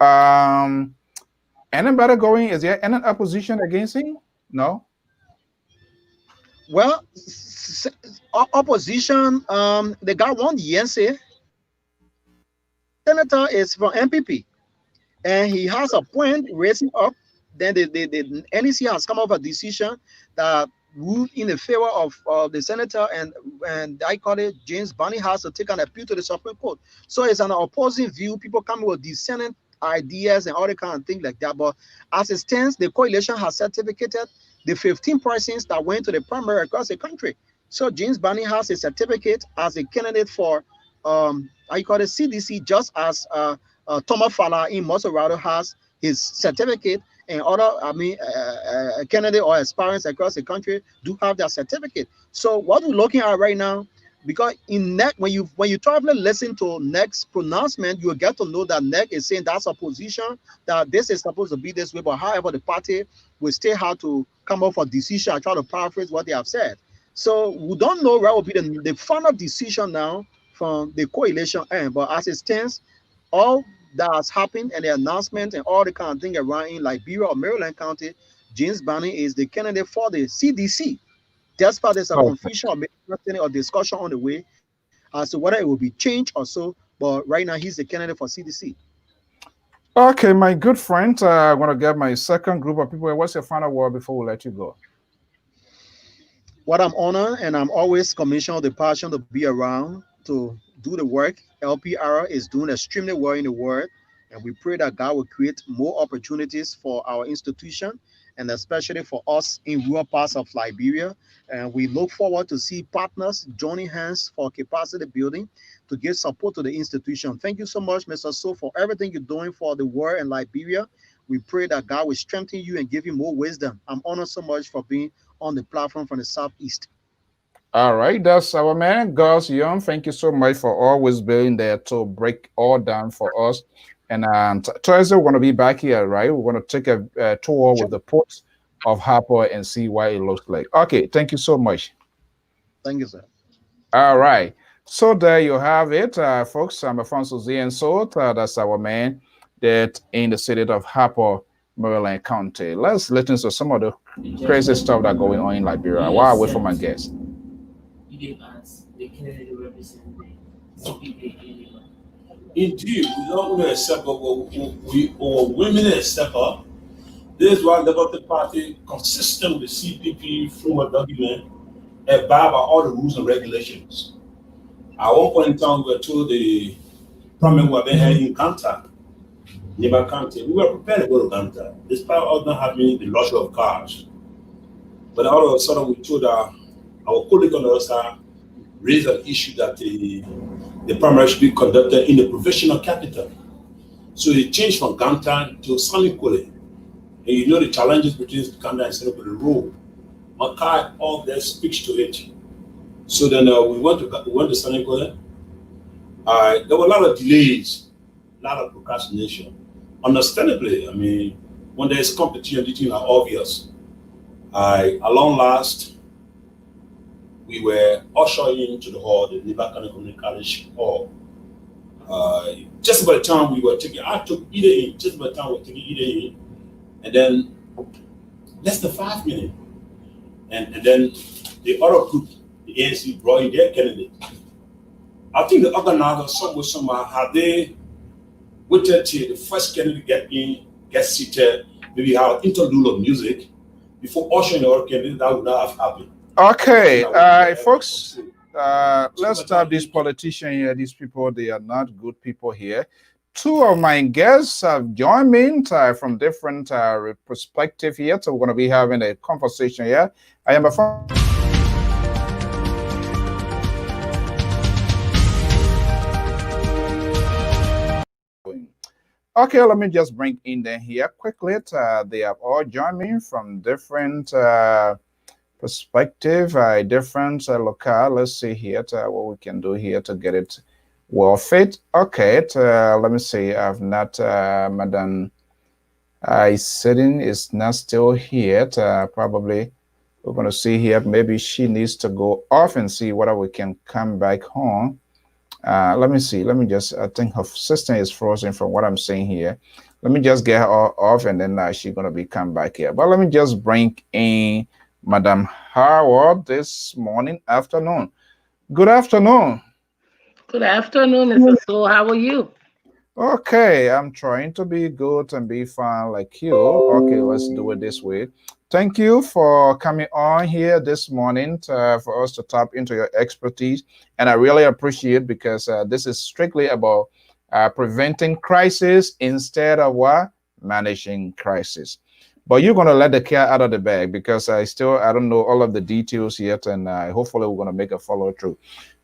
anybody going? Is there any opposition against him? No. Well, opposition. They got one Yense. Senator is from NPP, and he has a point raising up. Then the NEC has come up with a decision that ruled in the favor of the senator, and I call it James Barney has to take an appeal to the Supreme Court. So it's an opposing view. People come with dissenting ideas and all the kind of things like that. But as it stands, the coalition has certificated the 15 persons that went to the primary across the country. So James Barney has a certificate as a candidate for I call it CDC, just as Thomas Fala in Mosorado has his certificate, and other, candidate or aspirants across the country do have their certificate. So what we're looking at right now, because in NEC, when you travel listen to NEC's pronouncement, you will get to know that NEC is saying that's a position, that this is supposed to be this way, but however, the party will still have to come up with a decision. I try to paraphrase what they have said. So we don't know what will be the final decision now from the coalition end, but as it stands, all that has happened and the announcement and all the kind of thing around in Liberia or Maryland County, James Barney is the candidate for the CDC. Despite there's a confusion or discussion on the way as to whether it will be changed or so, but right now he's the candidate for CDC. Okay, my good friend, I'm going to get my second group of people. What's your final word before we let you go? What I'm honored, and I'm always commissioned with the passion to be around to do the work. LPR is doing extremely well in the world, and we pray that God will create more opportunities for our institution and especially for us in rural parts of Liberia. And we look forward to see partners joining hands for capacity building to give support to the institution. Thank you so much, Mr. So, for everything you're doing for the world and Liberia. We pray that God will strengthen you and give you more wisdom. I'm honored so much for being on the platform from the Southeast. All right, that's our man, Gus Young. Thank you so much for always being there to break all down for us. And Thursday, we're going to be back here, right? We're going to take a tour with the ports of Harper and see what it looks like. Okay, thank you so much. Thank you, sir. All right. So there you have it, folks. I'm Alfonso Z. And so that's our man that in the city of Harper, Maryland County. Let's listen to some of the crazy stuff that's going on in Liberia while I wait for my guest. Indeed, we don't want to accept or women accept up. This is why the Liberty Party, consistent with the CPP former document, abide by all the rules and regulations. At one point in time, we were told the problem we have been having in Kanta, nearby Kanta. We were prepared to go to Kanta, despite us not having the luxury of cars. But all of a sudden, we told our colleague on the other side raised an issue that the primary should be conducted in the provincial capital. So they changed from Ganta to Sanikole. And you know the challenges between Ganta and Sanikole, the road. Makai, all that speaks to it. So then we went to Sanikole. There were a lot of delays, a lot of procrastination. Understandably, I mean, when there is competition, the things are obvious. At long last, we were ushered into the hall, the Nibakana Community College hall. Just by the time we were taking, I took either in, just by the time we were taking either in, and then less than 5 minutes. And then the other group, the ANC, brought in their candidate. I think the organizers, somewhere, had they waited till the first candidate get seated, maybe have interlude of music before ushering the other candidate, that would not have happened. Okay, folks, let's stop this politician here. These people, they are not good people here. Two of my guests have joined me from different perspective here, so we're going to be having a conversation here. I am a Okay, let me just bring in them here quickly. They have all joined me from different perspective, different locale. Let's see here what we can do here to get it well fit. Okay, let me see. I've not, Madam Sitting is not still here. Probably we're going to see here. Maybe she needs to go off and see whether we can come back home. Let me see. Let me just, I think her system is frozen from what I'm seeing here. Let me just get her off and then she's going to be come back here. But let me just bring in Madam Howard this afternoon. Good afternoon. Good afternoon, Mr. So. How are you? Okay, I'm trying to be good and be fine like you. Okay, let's do it this way. Thank you for coming on here this morning for us to tap into your expertise. And I really appreciate because this is strictly about preventing crisis instead of what? Managing crisis. But you're going to let the cat out of the bag because I don't know all of the details yet. And hopefully we're going to make a follow through.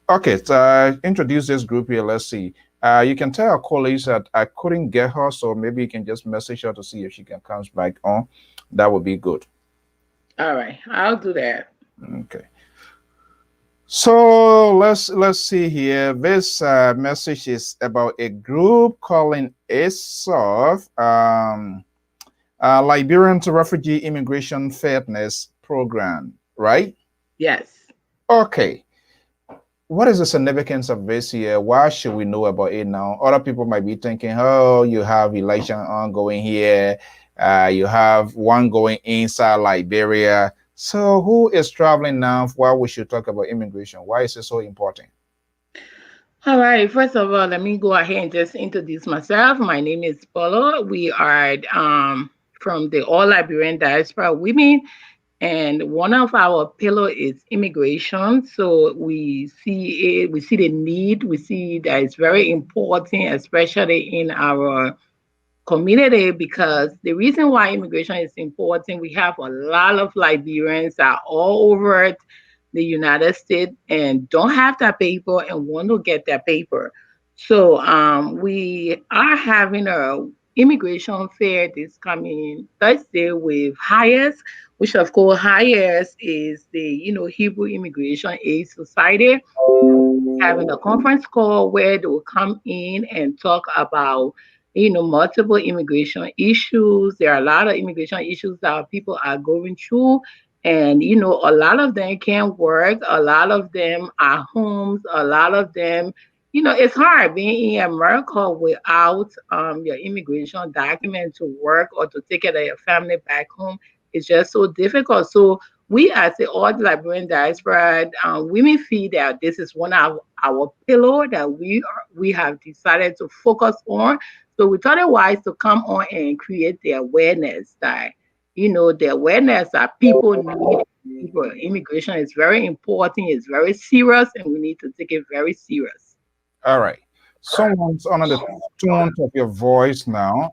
Okay, so introduce this group here. Let's see. You can tell our colleagues that I couldn't get her, so maybe you can just message her to see if she can come back on. That would be good. All right, I'll do that. Okay. So let's see here. This message is about a group calling ASOF, Liberian Refugee Immigration Fairness Program, right? Yes. Okay. What is the significance of this here? Why should we know about it now? Other people might be thinking, oh, you have election ongoing here. You have one going inside Liberia. So who is traveling now? Why we should talk about immigration? Why is it so important? All right. First of all, let me go ahead and just introduce myself. My name is Paulo. We are from the All Liberian Diaspora Women. And one of our pillar is immigration. So we see the need. We see that it's very important, especially in our community, because the reason why immigration is important, we have a lot of Liberians that are all over the United States and don't have that paper and want to get that paper. So we are having a immigration fair this coming Thursday with HIAS, which of course HIAS is the Hebrew Immigration Aid Society, having a conference call where they will come in and talk about multiple immigration issues. There are a lot of immigration issues that people are going through. And, a lot of them can't work. A lot of them are homes. A lot of them, it's hard being in America without your immigration document to work or to take care of your family back home. It's just so difficult. So we as the All Liberian Diaspora women feel that this is one of our pillar that we have decided to focus on. So we thought it wise to come on and create the awareness that, the awareness that people need. Immigration is very important. It's very serious, and we need to take it very serious. All right. Someone's under the tone of your voice now.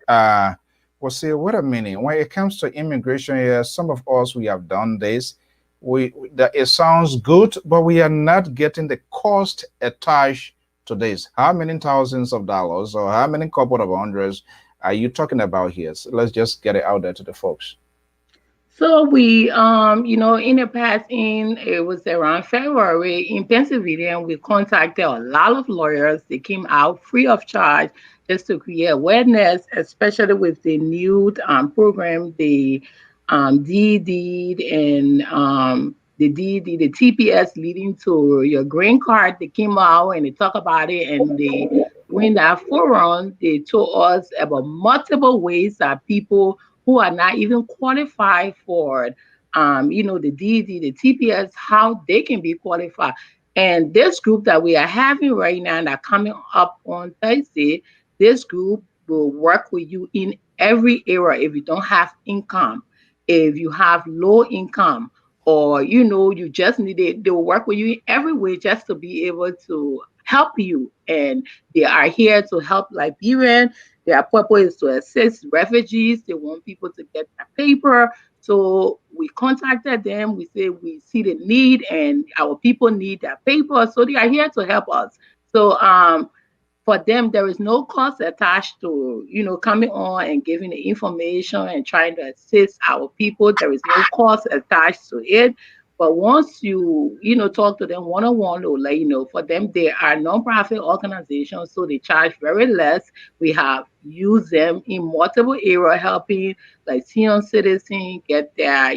We'll say, wait a minute. When it comes to immigration here, some of us, we have done this. It sounds good, but we are not getting the cost attached to this? How many thousands of dollars or how many couple of hundreds are you talking about here? So let's just get it out there to the folks. So we, in the past, it was around February in Pennsylvania, we contacted a lot of lawyers. They came out free of charge just to create awareness, especially with the new program, the DED and the DED, the TPS leading to your green card. They came out and they talk about it, and during that forum, they told us about multiple ways that people who are not even qualified for, the DD, the TPS, how they can be qualified. And this group that we are having right now that coming up on Thursday, this group will work with you in every area. If you don't have income, if you have low income, or you just need it, they will work with you in every way just to be able to help you. And they are here to help Liberian. Their purpose is to assist refugees. They want people to get their paper. So we contacted them. We say we see the need and our people need their paper. So they are here to help us. So for them, there is no cost attached to, coming on and giving the information and trying to assist our people. There is no cost attached to it. But once you, talk to them one-on-one, they'll let you know. For them, they are nonprofit organizations, so they charge very less. We have used them in multiple areas, helping like senior citizens get their,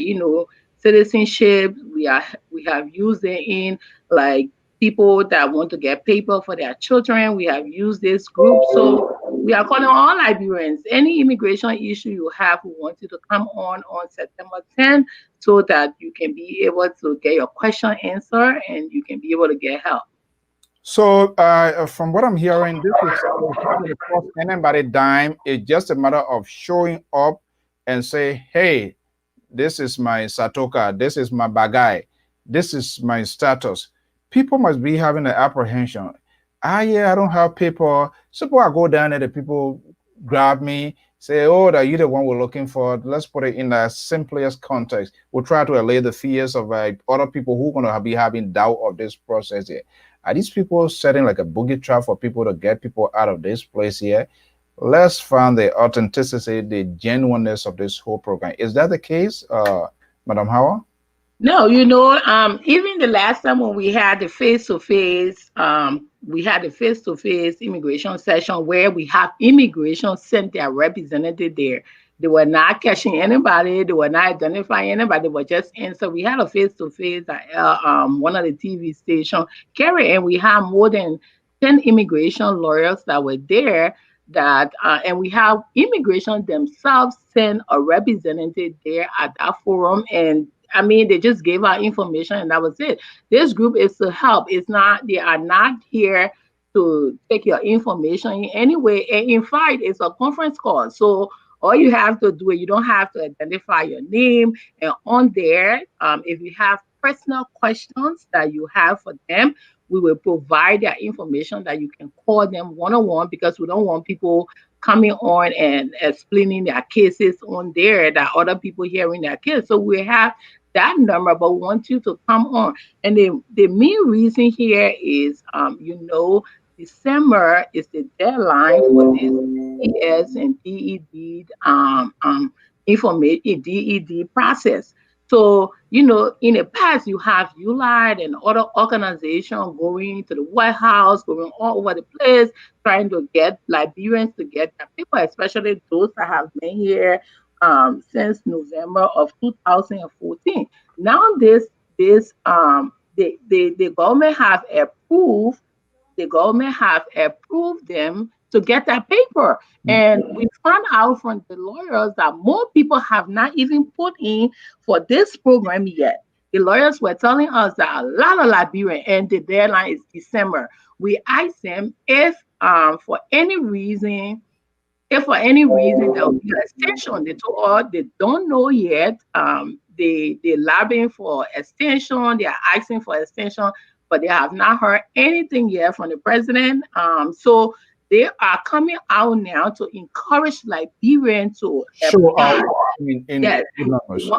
citizenship. We have used them in like people that want to get paper for their children. We have used this group. So we are calling all Liberians. Any immigration issue you have, we want you to come on September 10th so that you can be able to get your question answered and you can be able to get help. So from what I'm hearing, this is going to cost anybody dime. It's just a matter of showing up and say, hey, this is my Satoka, this is my Bagay, this is my status. People must be having the apprehension. Yeah, I don't have paper. Suppose I go down there, the people grab me, say, oh, that you're the one we're looking for. Let's put it in the simplest context. We'll try to allay the fears of other people who are going to be having doubt of this process here. Are these people setting like a boogie trap for people to get people out of this place here? Let's find the authenticity, the genuineness of this whole program. Is that the case, Madam Howard? No, even the last time when we had the face-to-face, immigration session where we have immigration sent their representative there. They were not catching anybody. They were not identifying anybody. They were just answer. We had a face-to-face at one of the TV stations, Kerry, and we have more than 10 immigration lawyers that were there. And we have immigration themselves send a representative there at that forum, and I mean, they just gave out information and that was it. This group is to help. They are not here to take your information in any way. And in fact, it's a conference call. So all you have to do is you don't have to identify your name. And on there, if you have personal questions that you have for them, we will provide that information that you can call them one-on-one, because we don't want people coming on and explaining their cases on there that other people hearing their case. So we have that number, but we want you to come on. And the main reason here is, December is the deadline for this TPS and DED information, DED process. So, in the past, you have ULID and other organizations going to the White House, going all over the place, trying to get Liberians to get their people, especially those that have been here since November of 2014. Now, the government have approved. The government have approved them to get that paper. And we found out from the lawyers that more people have not even put in for this program yet. The lawyers were telling us that a lot of Liberians, and the deadline is December. We asked them if for any reason there will be an extension. They told us they don't know yet. They're lobbying for extension. They are asking for extension, but they have not heard anything yet from the president. So they are coming out now to encourage Liberians to show up. Yes. Anonymous.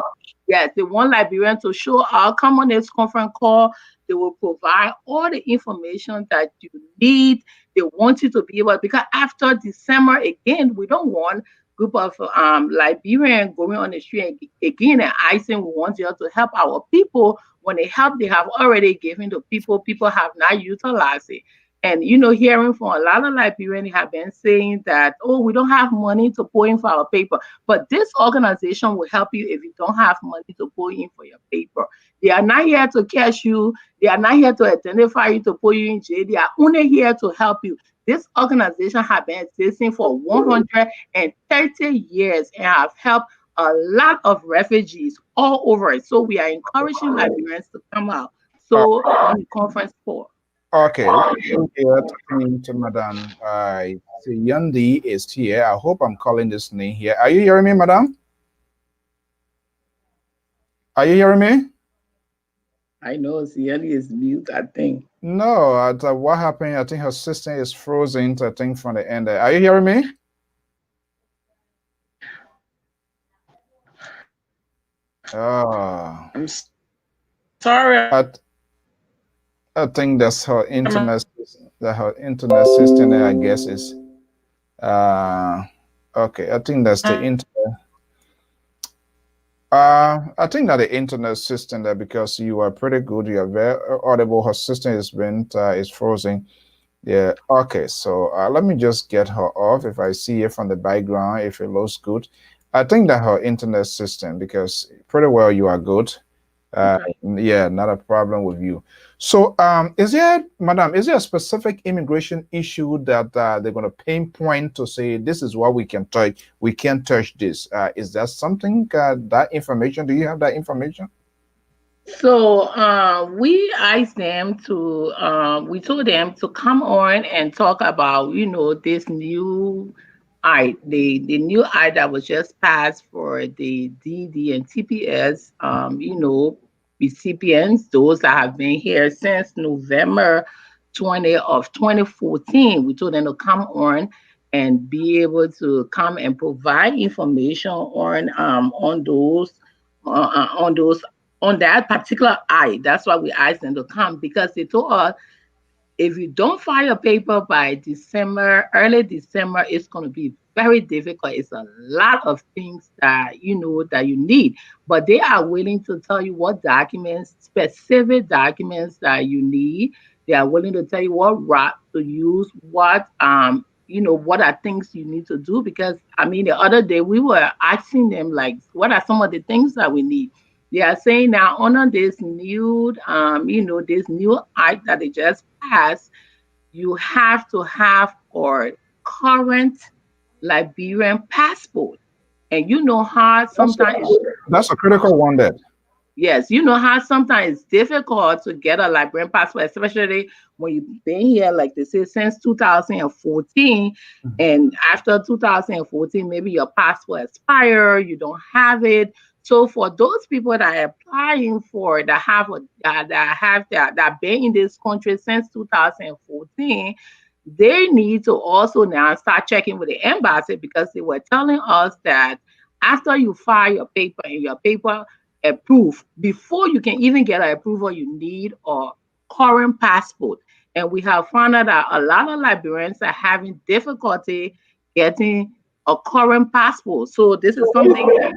Yes, they want Liberians to show up, come on this conference call. They will provide all the information that you need. They want you to be able, because after December again, we don't want group of Liberians going on the street again and asking, we want you to help our people. When they help, they have already given to people. People have not utilized it. And hearing from a lot of Liberians have been saying that, oh, we don't have money to put in for our paper. But this organization will help you if you don't have money to put in for your paper. They are not here to catch you. They are not here to identify you to put you in jail. They are only here to help you. This organization has been existing for 130 years and have helped a lot of refugees all over it. So we are encouraging Liberians to come out. So on the conference call. Okay, here talking to Madam Yandi is here. I hope I'm calling this name here. Are you hearing me, Madam? Are you hearing me? I know Yandi is mute, I think. No, what happened? I think her system is frozen, I think, from the end. Are you hearing me? Oh, I'm sorry. I think that's her internet. Her internet system there, I guess, is okay. I think that's the internet. I think that the internet system there, because you are pretty good, you are very audible. Her system is frozen. Yeah. Okay. So let me just get her off. If I see it from the background, if it looks good, I think that her internet system, because pretty well you are good. Yeah, not a problem with you. So, Madam, is there a specific immigration issue that they're going to pinpoint to say this is what we can touch? We can't touch this. Is that something? That information? Do you have that information? So we asked them to. We told them to come on and talk about this new the new act that was just passed for the DD and TPS. Recipients, those that have been here since November 20 of 2014. We told them to come on and be able to come and provide information on those on that particular That's why we asked them to come, because they told us if you don't file a paper by December, early December, it's going to be very difficult. It's a lot of things that you need, but they are willing to tell you what documents, specific documents that you need. They are willing to tell you what route to use, what what are things you need to do. Because the other day we were asking them, like, what are some of the things that we need? They are saying now under this new this new act that they just passed, you have to have our current Liberian passport. And you know how sometimes that's a critical one then. Yes, you know how sometimes it's difficult to get a Liberian passport, especially when you've been here, like they say, since 2014. And after 2014, maybe your passport expired, you don't have it. So for those people that are applying for that been in this country since 2014, they need to also now start checking with the embassy, because they were telling us that after you file your paper and your paper approved, before you can even get an approval, you need a current passport. And we have found out that a lot of Liberians are having difficulty getting a current passport. So this is something.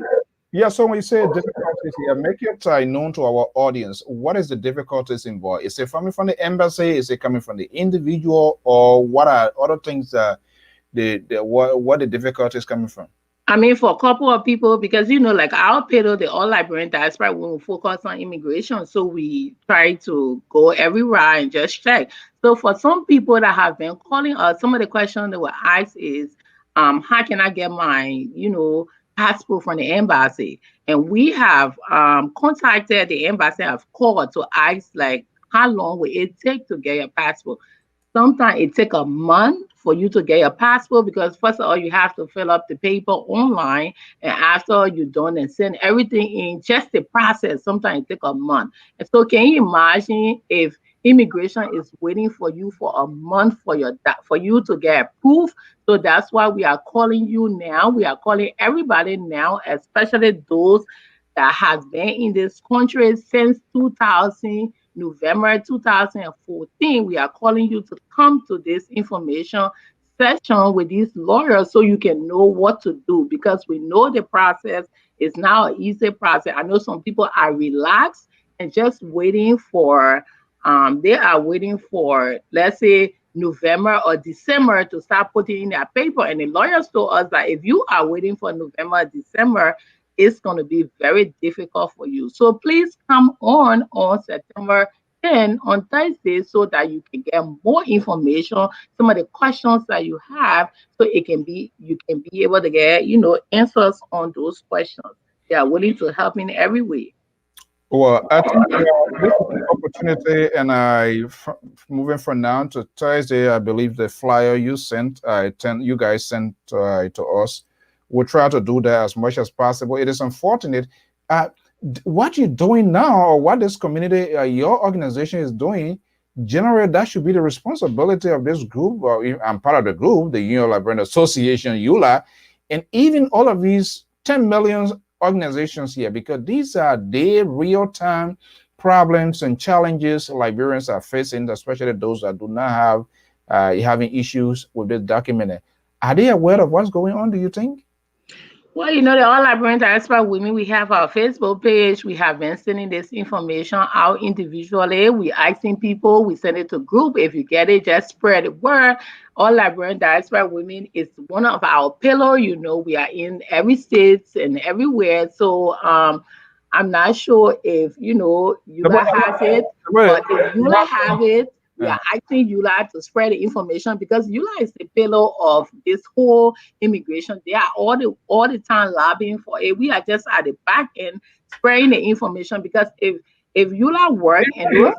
Yeah, so when you say difficulties here, make it known to our audience. What is the difficulties involved? Is it coming from the embassy? Is it coming from the individual? Or what are other things what the difficulties coming from? For a couple of people, because like our payroll, the all Liberian diaspora, when we focus on immigration, so we try to go everywhere and just check. So for some people that have been calling us, some of the questions they were asked is, how can I get my passport from the embassy? And we have contacted the embassy, have called to ask, like, how long will it take to get your passport? Sometimes it takes a month for you to get your passport, because first of all, you have to fill up the paper online, and after you're done and send everything in, just the process, sometimes it takes a month. And so can you imagine if immigration is waiting for you for a month for you to get approved. So that's why we are calling you now. We are calling everybody now, especially those that has been in this country since 2000, November 2014. We are calling you to come to this information session with these lawyers so you can know what to do, because we know the process is now an easy process. I know some people are relaxed and just waiting for they are waiting for, let's say, November or December to start putting in their paper. And the lawyers told us that if you are waiting for November, December, it's going to be very difficult for you. So please come on September 10 on Thursday so that you can get more information, some of the questions that you have, so you can be able to get, answers on those questions. They are willing to help in every way. Well, I think this is an opportunity, and moving from now to Thursday, I believe the flyer you sent, you guys sent to us, we'll try to do that as much as possible. It is unfortunate. What you're doing now, or what this community, your organization is doing, generally, that should be the responsibility of this group. I'm part of the group, the Union Liberian Association, EULA, and even all of these 10 million organizations here, because these are their real-time problems and challenges Liberians are facing, especially those that do not have having issues with this document. Are they aware of what's going on, do you think? Well, the All Liberian Diaspora Women, we have our Facebook page. We have been sending this information out individually. We asking people, we send it to group. If you get it, just spread the word. All Liberian Diaspora Women is one of our pillars. We are in every state and everywhere. So I'm not sure if, EULA has it, but if EULA have it, we are asking EULA to spread the information, because EULA is the pillar of this whole immigration. They are all the time lobbying for it. We are just at the back end spreading the information, because if EULA work and those,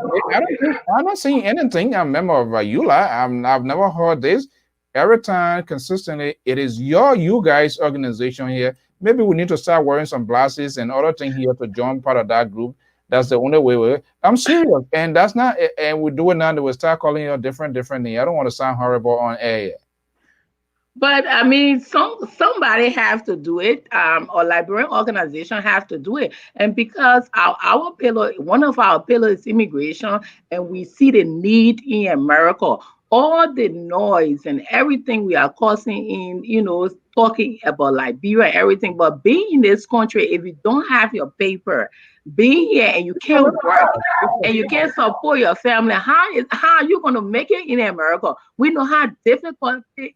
I'm not saying anything. I'm a member of EULA. I've never heard this. Every time, consistently, it is you guys' organization here. Maybe we need to start wearing some glasses and other things here to join part of that group. That's the only way. I'm serious, and that's not. And we do it now. That we start calling you different thing. I don't want to sound horrible on air. But I mean, somebody have to do it. Or Liberian organization have to do it. And because our pillar, one of our pillars is immigration, and we see the need in America. All the noise and everything we are causing in, talking about Liberia, everything. But being in this country, if you don't have your paper, being here and you can't work and you can't support your family, how are you going to make it in America? We know how difficult it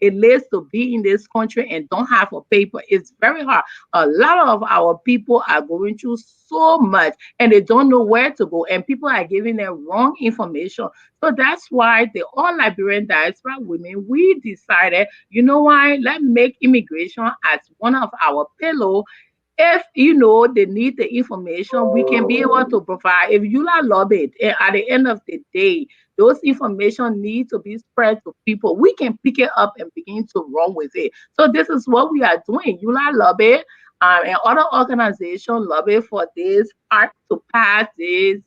is to be in this country and don't have a paper. It's very hard. A lot of our people are going through so much and they don't know where to go, and people are giving them wrong information. So that's why the All Liberian Diaspora Women, we decided, let's make immigration as one of our pillars. If they need the information, we can be able to provide. If EULA love it, and at the end of the day, those information need to be spread to people. We can pick it up and begin to run with it. So this is what we are doing. EULA love it, and other organizations love it for this part to pass this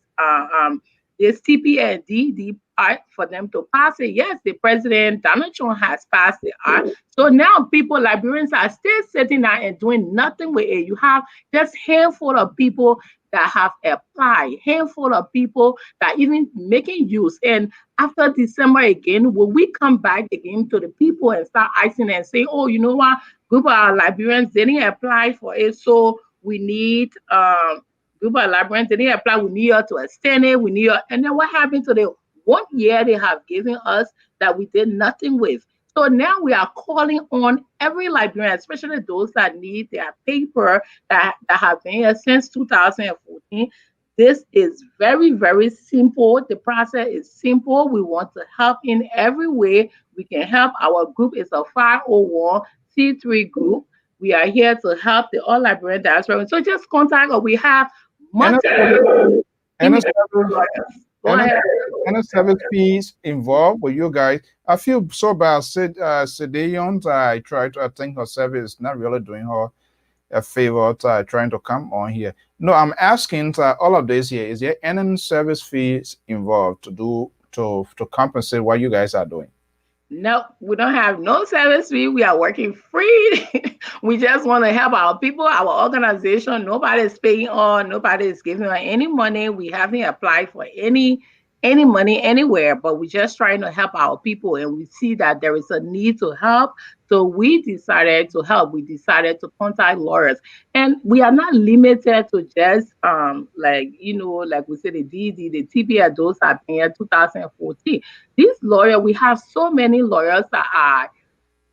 CP&D, the part for them to pass it. Yes, the President Donald Trump has passed the act. So now Liberians are still sitting there and doing nothing with it. You have just handful of people that have applied, handful of people that even making use. And after December again, will we come back again to the people and start asking and say, oh, you know what, group of our Liberians didn't apply for it, so we need group of Liberians didn't apply, we need to extend it, and then what happened to the 1 year they have given us that we did nothing with? So now we are calling on every Liberian, especially those that need their paper that have been here since 2014. This is very, very simple. The process is simple. We want to help in every way we can help. Our group is a 501c3 group. We are here to help the All Liberian Diaspora. So just contact us. We have multiple any service fees involved with you guys. I feel so bad. Sedayon, I tried to, I think her service is not really doing her a favor trying to come on here. No, I'm asking all of this here. Is there any service fees involved to do to compensate what you guys are doing? No, we don't have no service fee. We are working free. We just want to help our people, our organization. Nobody is paying on. Nobody is giving us any money. We haven't applied for any money anywhere, but we're just trying to help our people, and we see that there is a need to help. So we decided to help. We decided to contact lawyers, and we are not limited to just like like we said, the DD, the TPS. Those are in 2014. These lawyers, we have so many lawyers that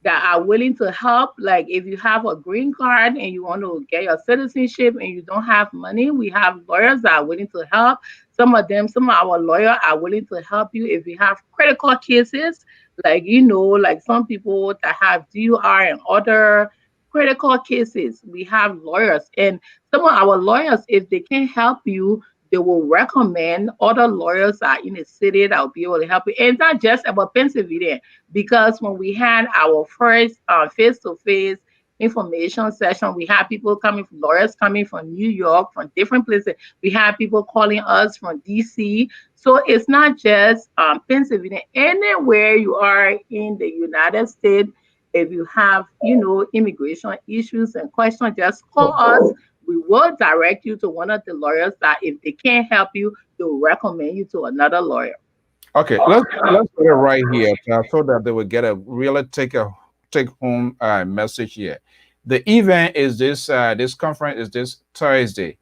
are willing to help. Like if you have a green card and you want to get your citizenship and you don't have money, we have lawyers that are willing to help. Some of our lawyers are willing to help you if you have critical cases, like like some people that have DUR and other critical cases. We have lawyers, and some of our lawyers, if they can't help you, they will recommend other lawyers that are in the city that will be able to help you. And it's not just about Pennsylvania, because when we had our first face-to-face information session, we had people lawyers coming from New York, from different places. We had people calling us from DC. So it's not just Pennsylvania. Anywhere you are in the United States, if you have, immigration issues and questions, just call us. We will direct you to one of the lawyers that if they can't help you, they'll recommend you to another lawyer. Okay, let's get it right here so that they will get a really take home message here. The event is this conference is this Thursday,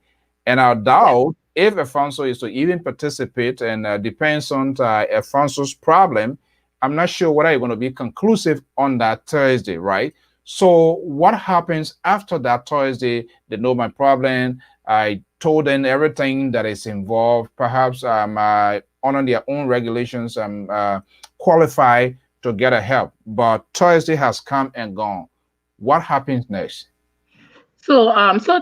and I doubt if Alfonso is to even participate, and depends on Alfonso's problem. I'm not sure whether you're going to be conclusive on that Thursday, right? So what happens after that Thursday? They know my problem. I told them everything that is involved. Perhaps under their own regulations, qualify to get a help. But Thursday has come and gone. What happens next? So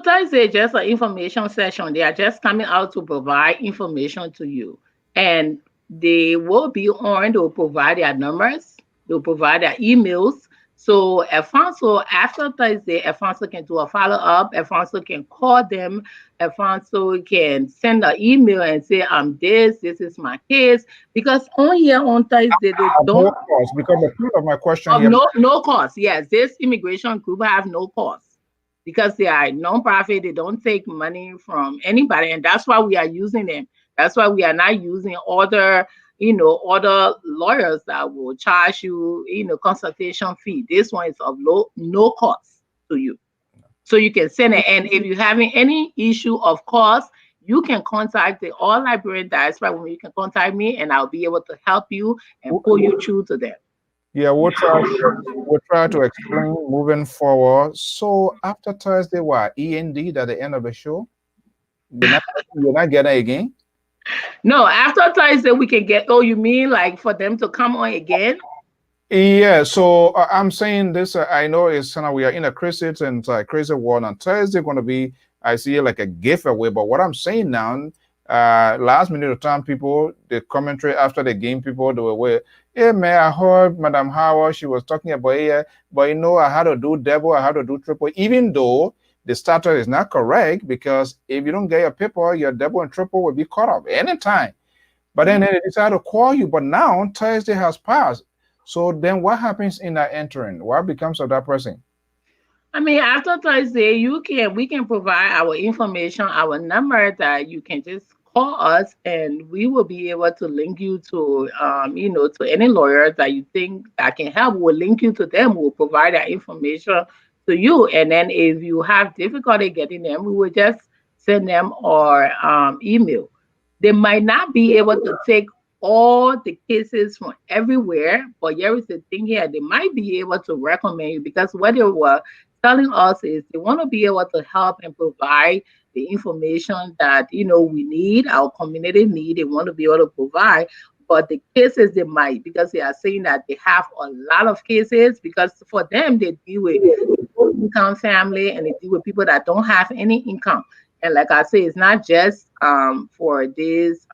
Thursday just an information session. They are just coming out to provide information to you, and they will be on. They will provide their numbers. They'll provide their emails. So Alfonso, after Thursday, Alfonso can do a follow-up. Alfonso can call them. Alfonso can send an email and say, this is my case. Because on Thursday, they don't... No cost, because the point of my question here... No cost. Yes, this immigration group have no cost. Because they are non-profit, they don't take money from anybody. And that's why we are using them. That's why we are not using other lawyers that will charge you, consultation fee. This one is of no cost to you. So you can send it. And if you're having any issue of cost, you can contact the All Liberian Diaspora. You can contact me, and I'll be able to help you and pull you through to them. Yeah, we'll try to explain moving forward. So after Thursday, what? END at the end of the show? You're not getting it again? No, after Thursday we can get. Oh, you mean like for them to come on again? Yeah. So I'm saying this. I know it's we are in a crazy crazy world. On Thursday going to be, I see it like a giveaway. But what I'm saying now, last minute of time, people, the commentary after the game, people they were, hey man, I heard Madam Howard, she was talking about but I had to do double, I had to do triple, even though the starter is not correct, because if you don't get your paper, your double and triple will be cut off anytime. But then they decide to call you. But now Thursday has passed. So then what happens in that entering? What becomes of that person? I mean, after Thursday, we can provide our information, our number that you can just call us, and we will be able to link you to, to any lawyer that you think that can help. We'll link you to them. We'll provide that information to you, and then if you have difficulty getting them, we will just send them our email. They might not be able to take all the cases from everywhere, but here is the thing here: they might be able to recommend you, because what they were telling us is they want to be able to help and provide the information that we need, our community need. They want to be able to provide. But the cases they might, because they are saying that they have a lot of cases, because for them they deal with income family, and they deal with people that don't have any income. And like I say, it's not just for this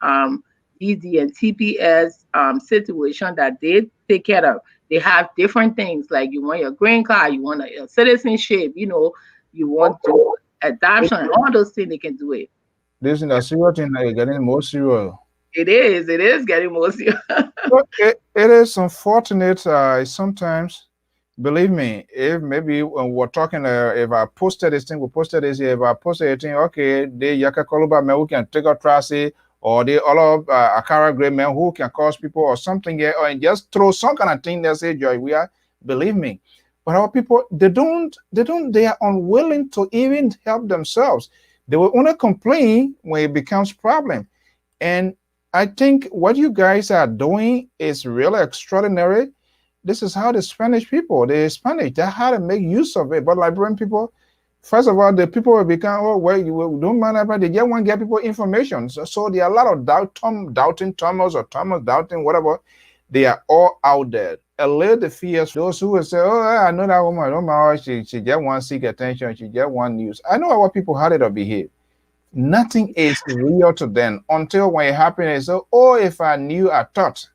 ED and TPS situation that they take care of. They have different things, like you want your green card, you want your citizenship, you want to adoption, all those things, they can do it. This is a serious thing, getting more serious. It is getting more serious. Well, it is unfortunate sometimes. Believe me, if maybe when we're talking, if I posted this thing, we posted this here. If I posted a thing, okay, they Yaka Koluba man who can take out Tracy, or they all of Akara Great man who can cause people or something here, or just throw some kind of thing that say joy. We are, believe me, but our people they are unwilling to even help themselves. They will only complain when it becomes problem, and I think what you guys are doing is really extraordinary. This is how the Spanish people, the Hispanic, they how to make use of it. But Liberian people, first of all, the people will become, oh, well, you don't mind about they just want to get people information. So there are a lot of doubting Thomas or Thomas doubting whatever. They are all out there. Allay the fears. Those who will say, oh, I know that woman, I don't know, she just wants to seek attention, she just wants news. I know how people how they behave. Nothing is real to them until when it happens, they say, oh, if I knew, I thought.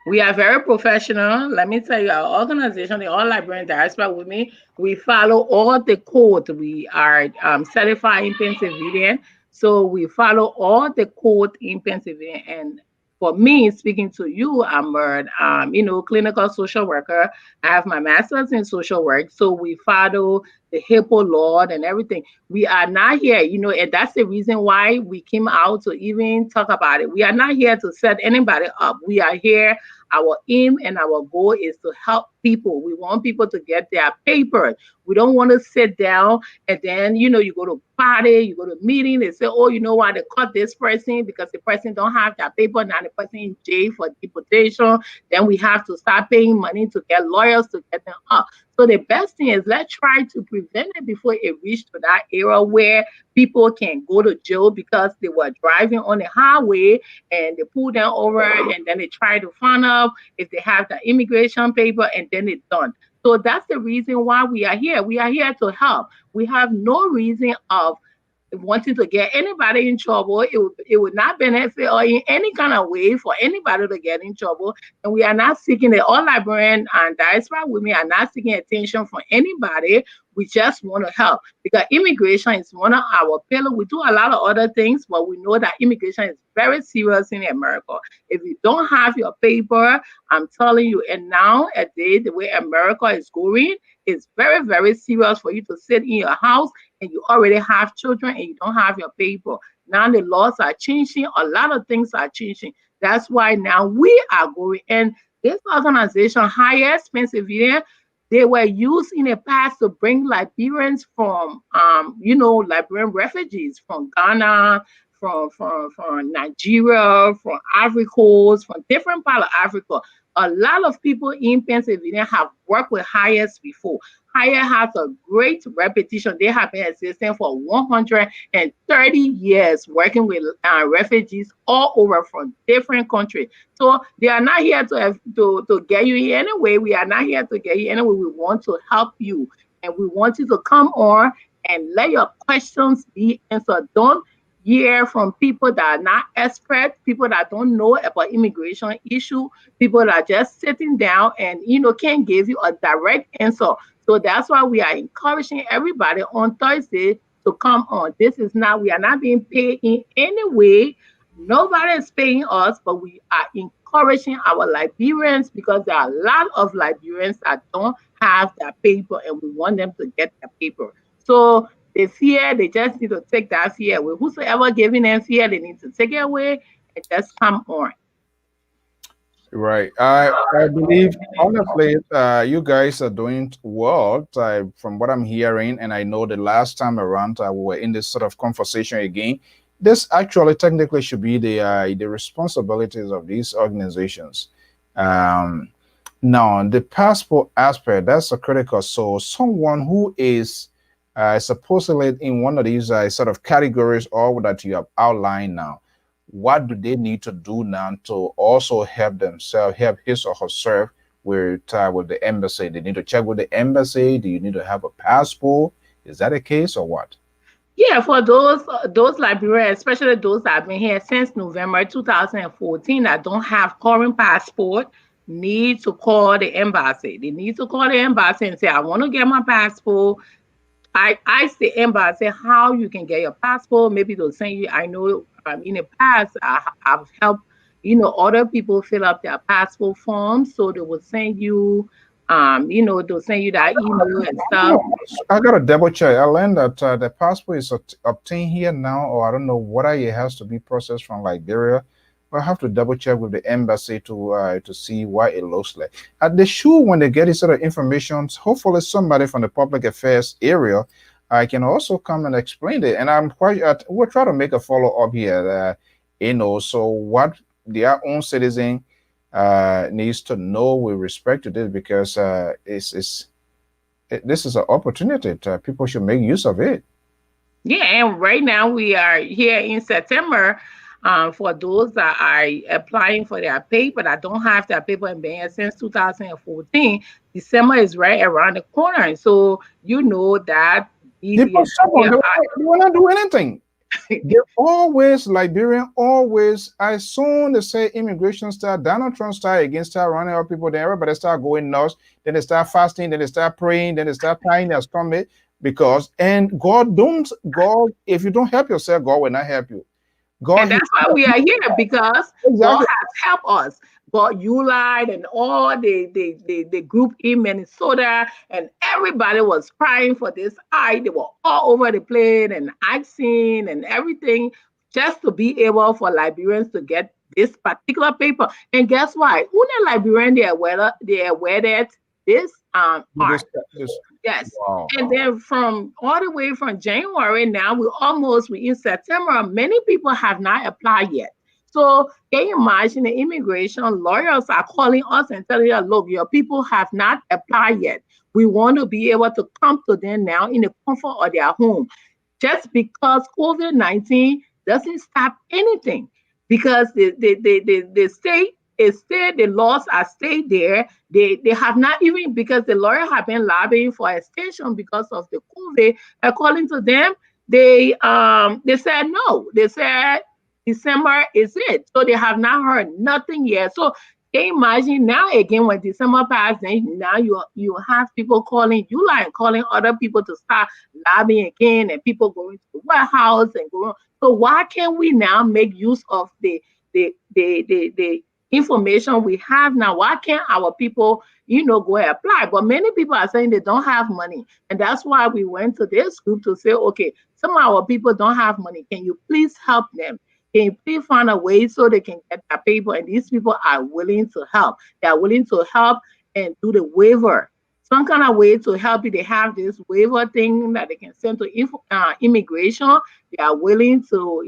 We are very professional. Let me tell you, our organization, the All Liberian Diaspora with me, we follow all the code. We are certified in Pennsylvania. So we follow all the code in Pennsylvania. And for me, speaking to you, I'm a clinical social worker. I have my master's in social work. So we follow the HIPAA law and everything. We are not here, and that's the reason why we came out to even talk about it. We are not here to set anybody up. We are here. Our aim and our goal is to help people. We want people to get their papers. We don't want to sit down and then, you go to party, you go to meeting, they say, oh, you know what, they caught this person because the person don't have their paper, now the person in jail for deportation. Then we have to start paying money to get lawyers to get them up. So the best thing is let's try to prevent it before it reaches to that era where people can go to jail because they were driving on the highway and they pull them over and then they try to find out if they have the immigration paper and then it's done. So that's the reason why we are here. We are here to help. We have no reason of wanting to get anybody in trouble. It would not benefit or in any kind of way for anybody to get in trouble. And we are not seeking the All Liberian and Diaspora Women are not seeking attention from anybody. We just want to help because immigration is one of our pillars. We do a lot of other things, but we know that immigration is very serious in America. If you don't have your paper, I'm telling you, and now a day, the way America is going, it's very, very serious for you to sit in your house and you already have children and you don't have your paper. Now the laws are changing. A lot of things are changing. That's why now we are going. And this organization, Highest Pennsylvania, they were used in the past to bring Liberians from, Liberian refugees from Ghana, from Nigeria, from Ivory Coast, from different parts of Africa. A lot of people in Pennsylvania have worked with Highest before. Highest has a great reputation. They have been existing for 130 years, working with refugees all over from different countries. So they are not here to get you in any way. We are not here to get you anyway. We want to help you, and we want you to come on and let your questions be answered. Don't hear from people that are not experts, people that don't know about immigration issue, people that are just sitting down and can't give you a direct answer. So that's why we are encouraging everybody on Thursday to come on. We are not being paid in any way. Nobody is paying us, but we are encouraging our Liberians because there are a lot of Liberians that don't have their paper and we want them to get their paper. So the fear, they just need to take that fear away. Whosoever giving them fear, they need to take it away and just come on. Right. I believe, honestly, you guys are doing well from what I'm hearing. And I know the last time around we were in this sort of conversation again. This actually technically should be the responsibilities of these organizations. Now, the passport aspect, that's a critical. So someone who is supposedly in one of these sort of categories or that you have outlined now, what do they need to do now to also help themselves, help his or herself with the embassy? They need to check with the embassy. Do you need to have a passport? Is that a case or what? Yeah, for those Liberians, especially those that have been here since November 2014 that don't have current passport, need to call the embassy. They need to call the embassy and say, I want to get my passport. I asked the embassy how you can get your passport. Maybe they'll send you. I know in the past I've helped other people fill up their passport forms, so they will send you they'll send you that email and stuff. I got to double check. I learned that the passport is obtained here now, or I don't know whether it has to be processed from Liberia. I have to double check with the embassy to see what it looks like. They should, when they get this sort of information, hopefully somebody from the public affairs area can also come and explain it. And I'm quite, we'll try to make a follow up here, so what their own citizen needs to know with respect to this, because this is an opportunity. People should make use of it. Yeah, and right now we are here in September. For those that are applying for their paper that don't have their paper in Benya since 2014, December is right around the corner. And so that people they will not do anything. They're always Liberian, always. As soon as they say immigration start, Donald Trump start against start running out people, then everybody start going nuts, then they start fasting, then they start praying, then they start tying their stomach, and God, if you don't help yourself, God will not help you. And that's why we are here, because God has helped us. God, ULIDE and all the group in Minnesota, and everybody was crying for this eye. They were all over the place and asking and everything just to be able for Liberians to get this particular paper. And guess what? Una Liberian, they are aware this art. Yes. Wow. And then from all the way from January, now we're in September, many people have not applied yet. So can you imagine the immigration lawyers are calling us and telling us, look, your people have not applied yet. We want to be able to come to them now in the comfort of their home. Just because COVID-19 doesn't stop anything, because the state is still, the laws are stayed there. They have not even, because the lawyers have been lobbying for extension because of the COVID. According to them, they said no. They said December is it. So they have not heard nothing yet. So can you imagine now again when December passed, then now you have people calling ULIDE and calling other people to start lobbying again, and people going to the White House and going. So why can't we now make use of the information we have now? Why can't our people, go and apply? But many people are saying they don't have money. And that's why we went to this group to say, okay, some of our people don't have money. Can you please help them? Can you please find a way so they can get their paper? And these people are willing to help. They are willing to help and do the waiver. Some kind of way to help you. They have this waiver thing that they can send to immigration. They are willing to,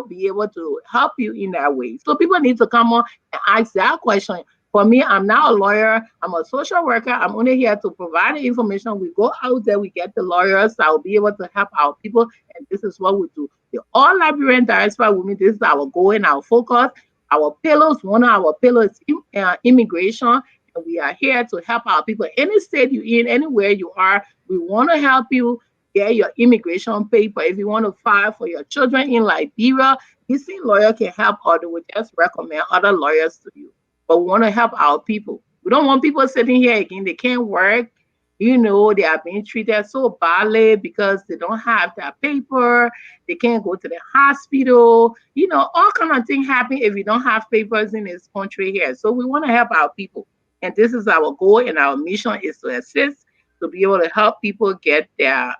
be able to help you in that way. So people need to come on and ask that question. For me, I'm not a lawyer. I'm a social worker. I'm only here to provide the information. We go out there, we get the lawyers that will be able to help our people. And this is what we do. The All Liberian Diaspora Women, this is our goal and our focus. Our pillars, one of our pillars is immigration. And we are here to help our people. Any state you're in, anywhere you are, we want to help you get your immigration paper. If you want to file for your children in Liberia, this lawyer can help, or they will just recommend other lawyers to you. But we want to help our people. We don't want people sitting here again. They can't work. They are being treated so badly because they don't have that paper. They can't go to the hospital. All kind of things happen if you don't have papers in this country here. So we want to help our people. And this is our goal, and our mission is to assist, to be able to help people get their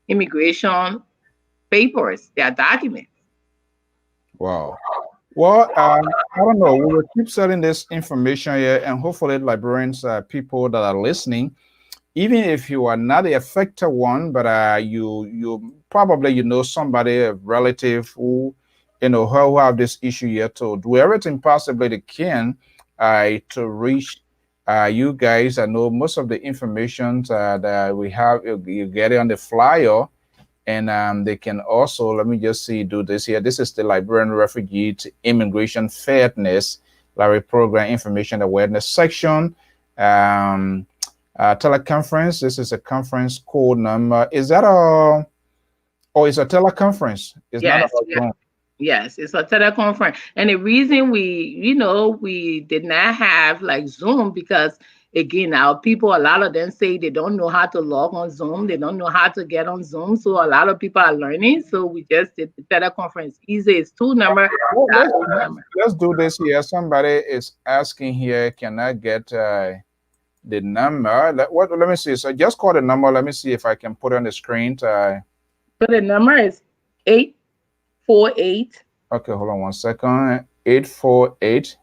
immigration papers, their documents. Wow. Well, I don't know. We will keep selling this information here, and hopefully Liberians, people that are listening, even if you are not the affected one, but you probably somebody, a relative who who have this issue here, to do everything possibly they can to reach you guys. I know most of the information that we have, you get it on the flyer. And they can also, let me just do this here. This is the Liberian Refugee to Immigration Fairness Program Information Awareness section. Teleconference. This is a conference code number. Is that it's a teleconference? It's yes, not a Zoom. Yes, it's a teleconference. And the reason we did not have like Zoom, because again, now people, a lot of them say they don't know how to log on Zoom. They don't know how to get on Zoom. So a lot of people are learning. So we just did the teleconference. Easy is 2 number. Well, That's let's, 2 number. let's do this here. Somebody is asking here, can I get the number? Let me see. So just call the number. Let me see if I can put it on the screen. So the number is 848. Okay, hold on 1 second. 848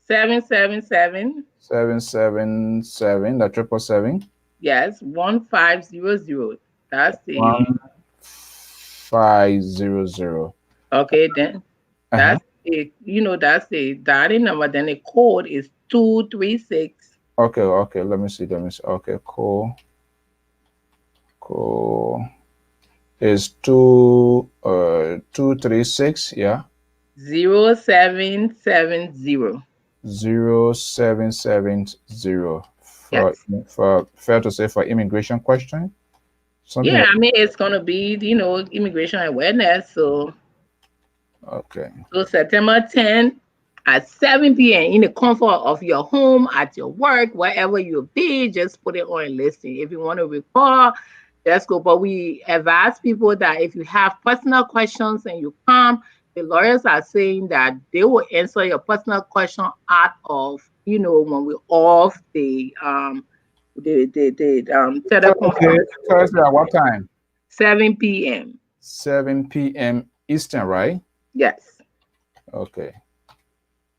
777. 777. The 777. Yes, 1500. That's the 1500. okay. Then that's the that's the dialing number. Then the code is 236. Okay. Let me see. Okay, cool. Is 236, yeah. 0770. 0770. For fair to say, for immigration question. Something Yeah, like, I mean it's gonna be immigration awareness. So okay. So September 10th at 7 p.m. in the comfort of your home, at your work, wherever you be, just put it on and listen. If you want to record, let's go. But we advise people that if you have personal questions and you come, the lawyers are saying that they will answer your personal question out of, when we're off the teleconference. Thursday at what time? 7 p.m. 7 p.m. Eastern, right? Yes. Okay.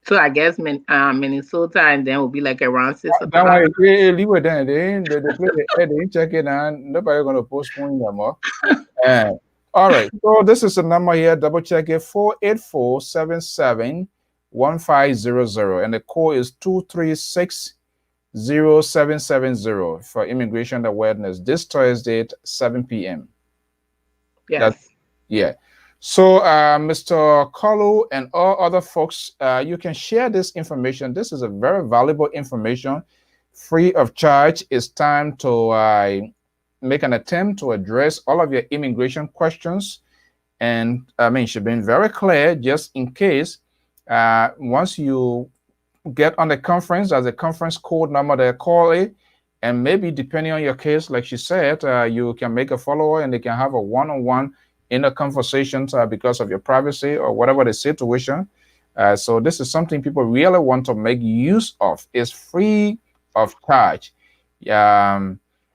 So I guess Minnesota, and then will be like around 6 Don't o'clock. worry, leave it there. They play they didn't check it and nobody gonna postpone them more. All right. So this is the number here. Double check it. 484-77-1500, and the code is 236-0770 for immigration awareness this Thursday at 7 p.m. Yes. Yeah. So, Mr. Kalu and all other folks, you can share this information. This is a very valuable information, free of charge. It's time to make an attempt to address all of your immigration questions. And I mean, she's been very clear, just in case, once you get on the conference, there's a conference code number there, call it. And maybe depending on your case, like she said, you can make a follower and they can have a one-on-one in a conversation because of your privacy or whatever the situation. So this is something people really want to make use of. It's free of charge.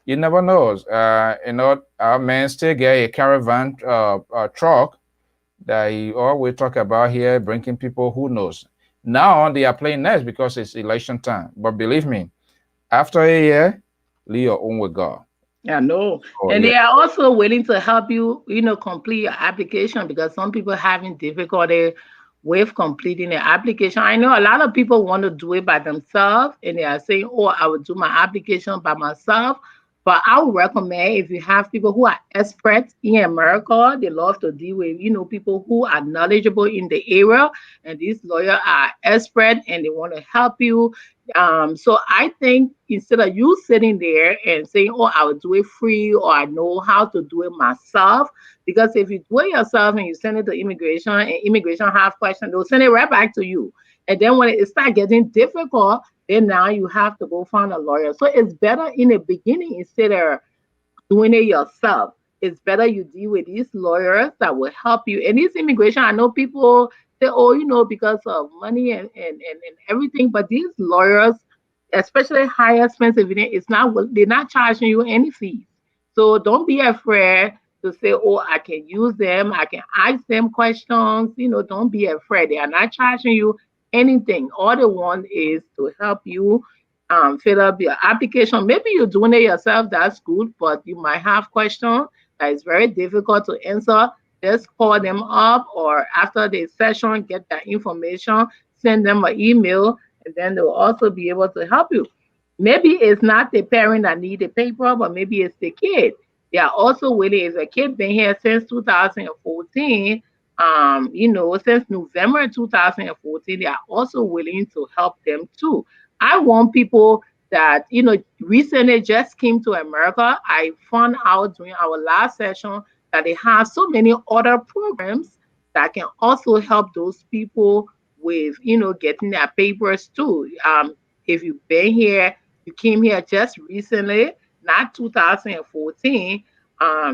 You never know. Our man still get a caravan truck that he always talk about here, bringing people who knows. Now they are playing next because it's election time. But believe me, after a year, leave your own with God. I know. Oh, and yeah. they are also willing to help you, complete your application, because some people having difficulty with completing the application. I know a lot of people want to do it by themselves and they are saying, oh, I will do my application by myself. But I would recommend, if you have people who are experts in America, they love to deal with, people who are knowledgeable in the area, and these lawyers are expert and they want to help you. So I think instead of you sitting there and saying, oh, I will do it free, or I know how to do it myself, because if you do it yourself and you send it to immigration and immigration have questions, they'll send it right back to you. And then when it starts getting difficult, then now you have to go find a lawyer. So it's better in the beginning, instead of doing it yourself, it's better you deal with these lawyers that will help you. And this immigration, I know people say, oh, because of money and everything, but these lawyers, especially high expensive, they're not charging you any fees. So don't be afraid to say, oh, I can use them, I can ask them questions. Don't be afraid. They are not charging you anything. All they want is to help you fill up your application. Maybe you're doing it yourself, that's good, but you might have questions that is very difficult to answer. Just call them up, or after the session, get that information, send them an email, and then they'll also be able to help you. Maybe it's not the parent that need the paper, but maybe it's the kid. They are also willing. If a kid been here since 2014, since November 2014, they are also willing to help them too. I want people that, recently just came to America. I found out during our last session that they have so many other programs that can also help those people with, getting their papers too. If you've been here you came here just recently, not 2014,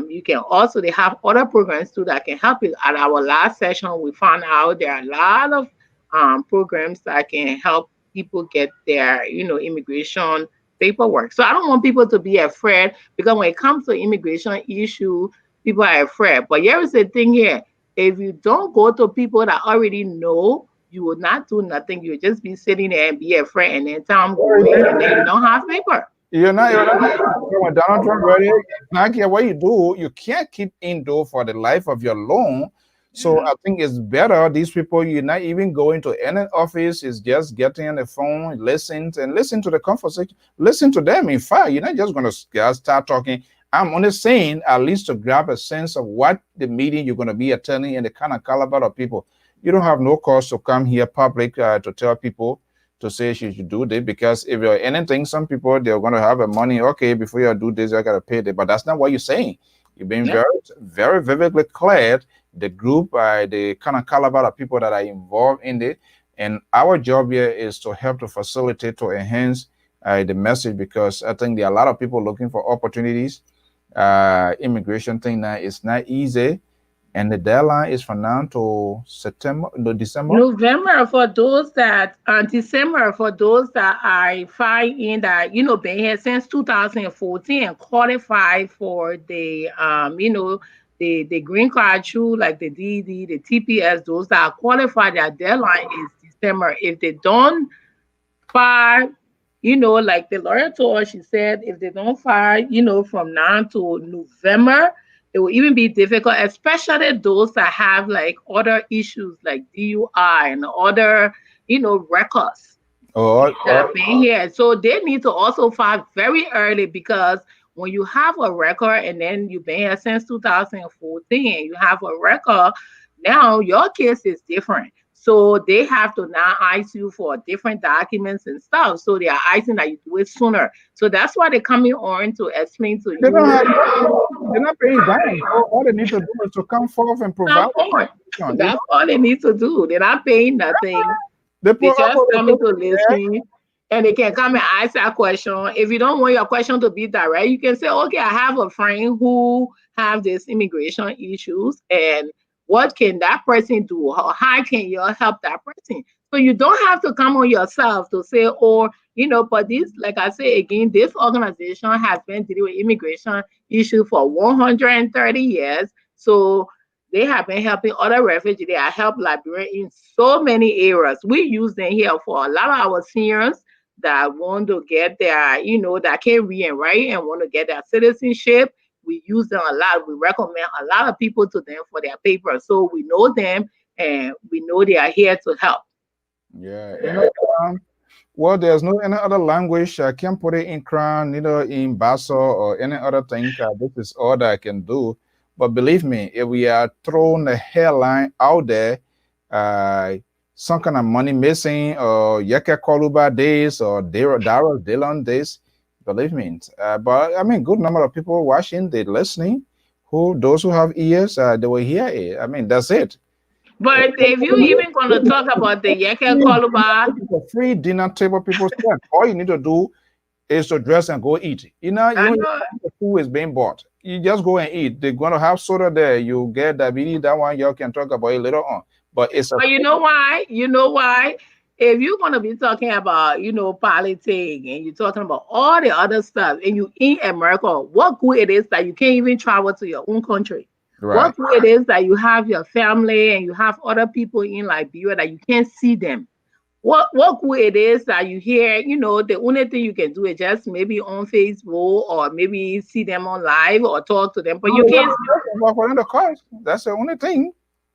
you can also, they have other programs too that can help you. At our last session, we found out there are a lot of programs that can help people get their, immigration paperwork. So I don't want people to be afraid, because when it comes to immigration issue, people are afraid. But here is the thing here. If you don't go to people that already know, you will not do nothing. You'll just be sitting there and be afraid, and then time going, and then you don't have paper. You're not when Donald Trump ready. Not care what you do. You can't keep indoor for the life of your loan. So I think it's better. These people, you're not even going to any office. Is just getting on the phone, listen to the conversation. Listen to them. In fact, you're not just going to start talking. I'm only saying at least to grab a sense of what the meeting you're going to be attending and the kind of caliber of people. You don't have no cause to come here public to tell people to say you should do this, because if you're anything, some people, they're going to have a money. Okay, before you do this, I got to pay it. But that's not what you're saying. You've been very, very vividly clear the group, the kind of caliber of people that are involved in it. And our job here is to help to facilitate, to enhance the message, because I think there are a lot of people looking for opportunities. Immigration thing now is not easy. And the deadline is from now to December. November for those that, December for those that are finding that, been here since 2014 and qualify for the, the green card through like the DD, the TPS, those that are qualified, their deadline is December. If they don't file, like the lawyer told us, she said, if they don't file, from now to November, it will even be difficult, especially those that have like other issues like DUI and other, records that have been here. So they need to also file very early, because when you have a record and then you've been here since 2014, you have a record, now your case is different. So they have to now ask you for different documents and stuff. So they are asking that you do it sooner. So that's why they're coming on to explain to you. They're not paying dime. All they need to do is to come forth and provide. That's all they need to do. They're not paying nothing. They just coming to listen, and they can come and ask that question. If you don't want your question to be direct, you can say, okay, I have a friend who have this immigration issues, and what can that person do? How can you help that person? So you don't have to come on yourself to say, but this, like I say again, this organization has been dealing with immigration issues for 130 years. So they have been helping other refugees. They have helped Liberians in so many areas. We use them here for a lot of our seniors that want to get their, that can read and write and want to get their citizenship. We use them a lot. We recommend a lot of people to them for their papers. So we know them and we know they are here to help. Yeah. Well, there's no any other language. I can't put it in Crown, in Basso or any other thing. This is all that I can do. But believe me, if we are throwing the hairline out there, some kind of money missing, or Yeke Koluba days, or Dara Dillon days, believe me. But I mean, good number of people watching, they listening. Those who have ears, they will hear it. I mean, that's it. But if you even going to talk about the Yeke Koluba, it's a free dinner table, people spend. All you need to do is to dress and go eat. The food is being bought. You just go and eat. They're going to have soda there. You get diabetes. That one you can talk about it later on. But you know why? If you're going to be talking about, politics, and you're talking about all the other stuff, and you in America, what good it is that you can't even travel to your own country. Right. What good it is that you have your family and you have other people in Liberia that you can't see them. What good it is that you hear, the only thing you can do is just maybe on Facebook or maybe see them on live or talk to them, but you can't. That's the only thing.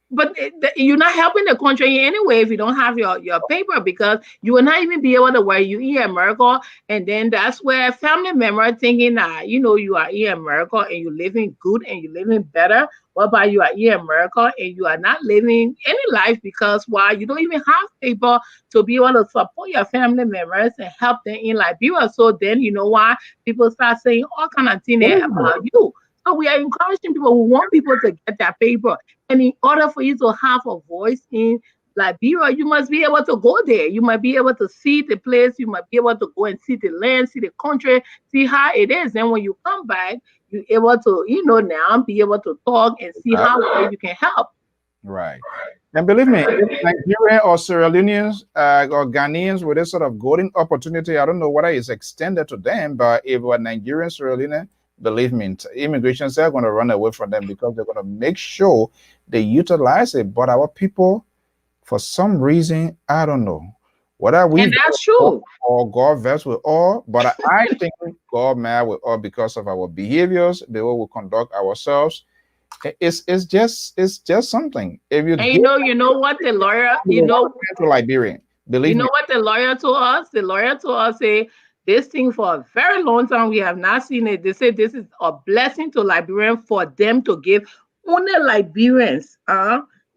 But you're not helping the country anyway if you don't have your paper, because you will not even be able to work. You in America, and then that's where family member thinking that you are in America and you're living good and you're living better. What about you are in America and you are not living any life, because why? You don't even have paper to be able to support your family members and help them in Liberia. So then why people start saying all kind of things about you. So we are encouraging people. We want people to get that paper. And in order for you to have a voice in Liberia, you must be able to go there. You might be able to see the place. You might be able to go and see the land, see the country, see how it is. And when you come back, you're able to, now be able to talk and see how well you can help. Right. And believe me, Nigerian or Sierra Leoneans or Ghanaians with this sort of golden opportunity, I don't know whether it's extended to them, but if we're Nigerian, Sierra Leonean, believe me, immigration are going to run away from them because they're going to make sure they utilize it. But our people, for some reason, I don't know whether we and that's true or God vex with all, but I think God mad with all because of our behaviors, the way we conduct ourselves. It's just something. If you and you know what the lawyer, to Liberian, believe me. What the lawyer told us? The lawyer told us, say, this thing for a very long time, we have not seen it. They say this is a blessing to Liberians for them to give only Liberians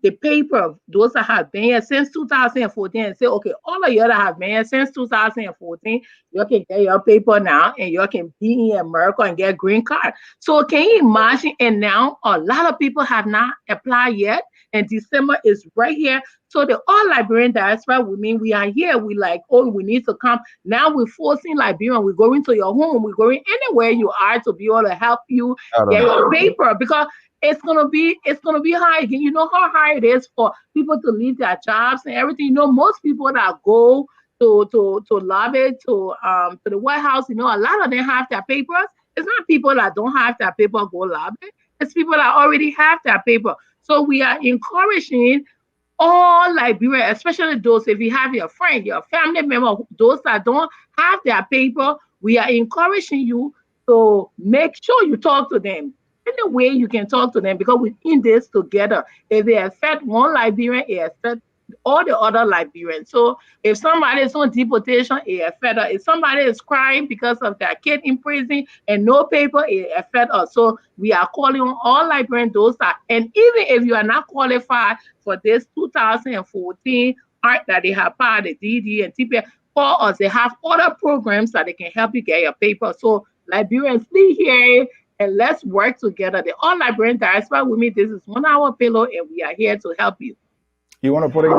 the paper, those that have been here since 2014, and say, okay, all of you that have been here since 2014, you can get your paper now and you can be in America and get green card. So can you imagine? And now a lot of people have not applied yet, and December is right here. So the all Liberian diaspora, we are here. We like, oh, we need to come. Now we're forcing Liberian. We're going to your home. We're going anywhere you are to be able to help you get your paper, because it's gonna be hard. You know how hard it is for people to leave their jobs and everything. Most people that go to lobby to the White House, a lot of them have their papers. It's not people that don't have their paper go lobby. It's people that already have their paper. So we are encouraging all Liberians, especially those, if you have your friend, your family member, those that don't have their paper, we are encouraging you to make sure you talk to them. Any way you can talk to them, because we're in this together. If they affect one Liberian, it affects all the other Liberians. So if somebody is on deportation, it affects us. If somebody is crying because of their kid in prison and no paper, it affects us. So we are calling on all Liberians, those that, and even if you are not qualified for this 2014 art that they have part of the DD and TPS, call us. They have other programs that they can help you get your paper. So Liberians, stay here and let's work together. The all Liberian diaspora with me. This is 1 hour pillow, and we are here to help you. You want to put it in?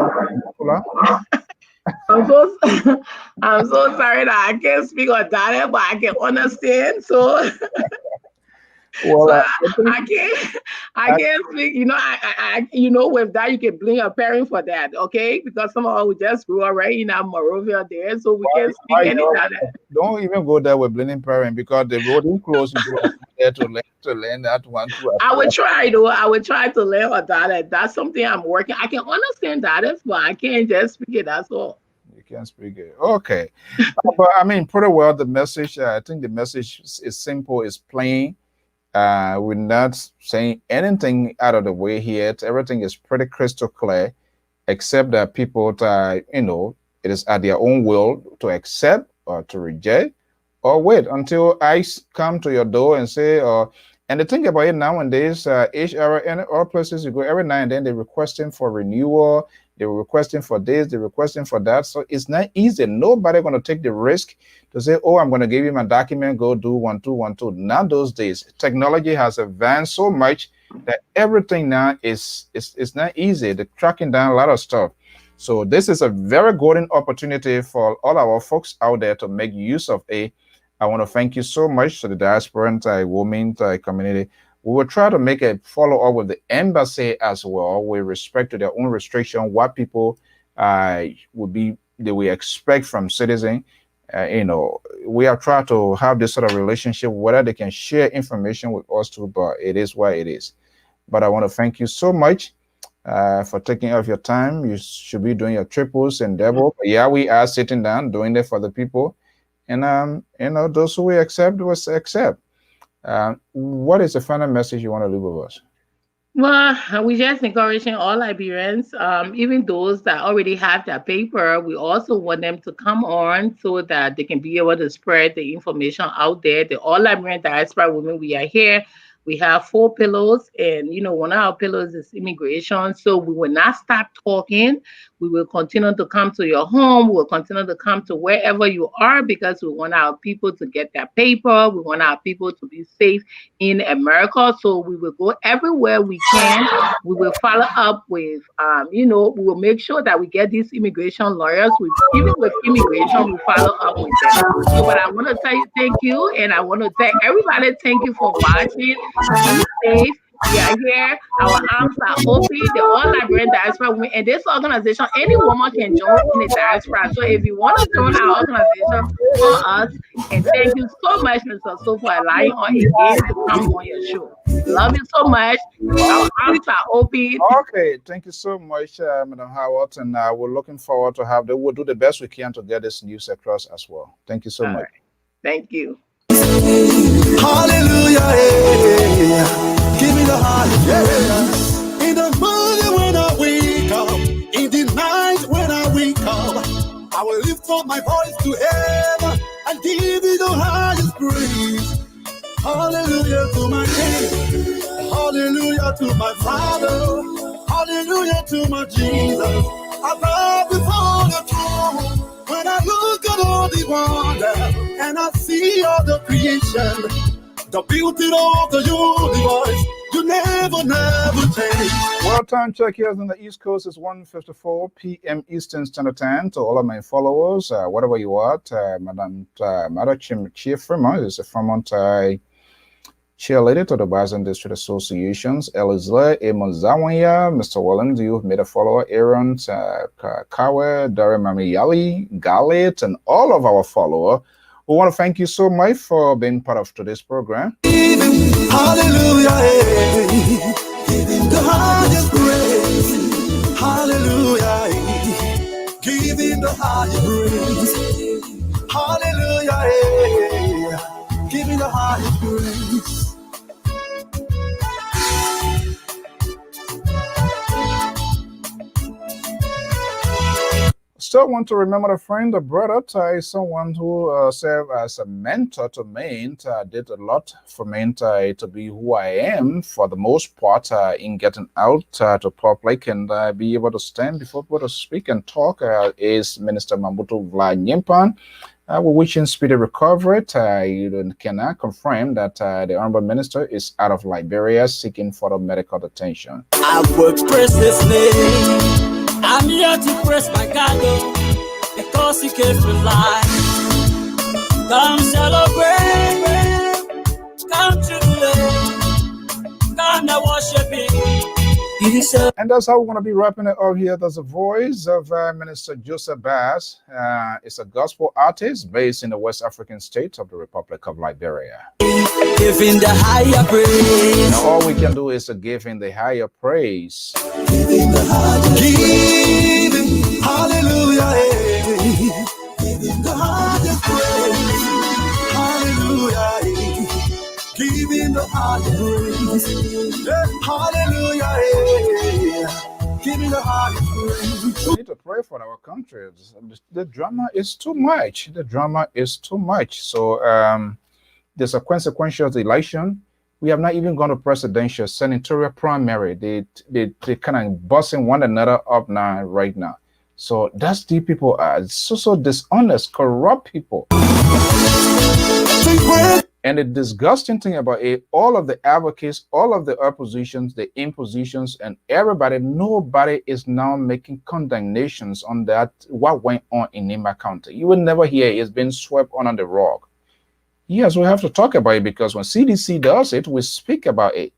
I'm so sorry that I can't speak on that, but I can understand. So, Well, I can't speak. I with that you can blame a parent for that, okay? Because some of us we just grew up right in Monrovia there, so we can't speak any of that. Don't even go there with blaming parent, because the road is closed. There to learn that one too. I would try though. I would try to learn a dialect. That's something I'm working. I can understand dialects, but I can't just speak it. That's all. You can't speak it. Okay, but pretty well. The message. I think the message is simple. It's plain. We're not saying anything out of the way here. Everything is pretty crystal clear, except that people, it is at their own will to accept or to reject, or wait until I come to your door and say, and the thing about it nowadays, HR and all places you go, every now and then they're requesting for renewal, they're requesting for this, they're requesting for that. So it's not easy. Nobody going to take the risk to say, oh, I'm going to give you my document, go do 1 2 1 2. Now those days, technology has advanced so much that everything now is not easy. They're tracking down a lot of stuff. So this is a very golden opportunity for all our folks out there to make use of it. I want to thank you so much to the diaspora women community. We will try to make a follow-up with the embassy as well, with respect to their own restriction, what people they will expect from citizens. We have tried to have this sort of relationship, whether they can share information with us too, but it is what it is. But I want to thank you so much for taking off your time. You should be doing your triples and double. But yeah, we are sitting down doing it for the people. And those who we accept was accept. What is the final message you want to leave with us? Well, we just encouraging all Liberians, even those that already have their paper. We also want them to come on so that they can be able to spread the information out there. The all Liberian diaspora women, we are here. We have 4 pillars, and one of our pillars is immigration. So we will not stop talking. We will continue to come to your home. We will continue to come to wherever you are because we want our people to get their paper. We want our people to be safe in America. So we will go everywhere we can. We will follow up with, we will make sure that we get these immigration lawyers. Even with immigration, we follow up with them. So, but I want to tell you thank you. And I want to tell everybody thank you for watching. Be safe. We are here. Our arms are open. The All Liberian Diaspora Women. And this organization, any woman can join in the diaspora. So if you want to join our organization, call us. And thank you so much, Mr. So, for allowing us again to come on your show. Love you so much. Our arms are open. Okay, thank you so much, Madam Howard. And we're looking forward to we'll do the best we can to get this news across as well. Thank you so much. Right. Thank you. Hallelujah. Give me the hallelujah. In the morning when I wake up, in the night when I wake up, I will lift up my voice to heaven and give you the highest praise. Hallelujah to my King. Hallelujah to my Father. Hallelujah to my Jesus. I bow before the throne. When I look at all the wonder and I see all the creation, the beauty of the universe, you never change. Well, time check here on the East Coast is 1:54 p.m. Eastern Standard Time. To all of my followers, whatever you are, Madam Madachim Chiefrema is a former cheerleader to the Basin District Associations. Elizle Emozawanya, Mr. Williams, you've made a follower. Aaron Kawe, Dare Mamiyali, Galit, and all of our followers. We want to thank you so much for being part of today's program. Hallelujah, give him the highest praise. Hallelujah, give him the highest praise. Hallelujah, give him the highest praise. Still want to remember a friend, a brother, someone who served as a mentor to me. Did a lot for me to be who I am for the most part in getting out to public and be able to stand before people to speak and talk is Minister Mambutu Vlad Nyimpan. We wish him speedy recovery. You can confirm that the Honorable Minister is out of Liberia seeking further medical attention. I will press his name. I'm here to press my God because he came to life. Come celebrate, come jubilate, come and worship him. And that's how we're going to be wrapping it up here. There's a voice of Minister Joseph Bass. It's a gospel artist based in the West African state of the Republic of Liberia. Giving the higher praise. Now, all we can do is to give him the higher praise. Giving the higher praise. Give him hallelujah. Giving the higher praise. Hallelujah. Giving the higher praise. Hallelujah. Giving the higher praise. We need to pray for our country. The drama is too much. The drama is too much. So there's a consequential election. We have not even gone to presidential, senatorial primary. They kind of busting one another up now, right now. So that's the people are so dishonest, corrupt people. And the disgusting thing about it, all of the advocates, all of the oppositions, the impositions, and everybody, nobody is now making condemnations on that, what went on in Nimba County. You will never hear it's been swept under the rug. Yes, we have to talk about it because when CDC does it, we speak about it.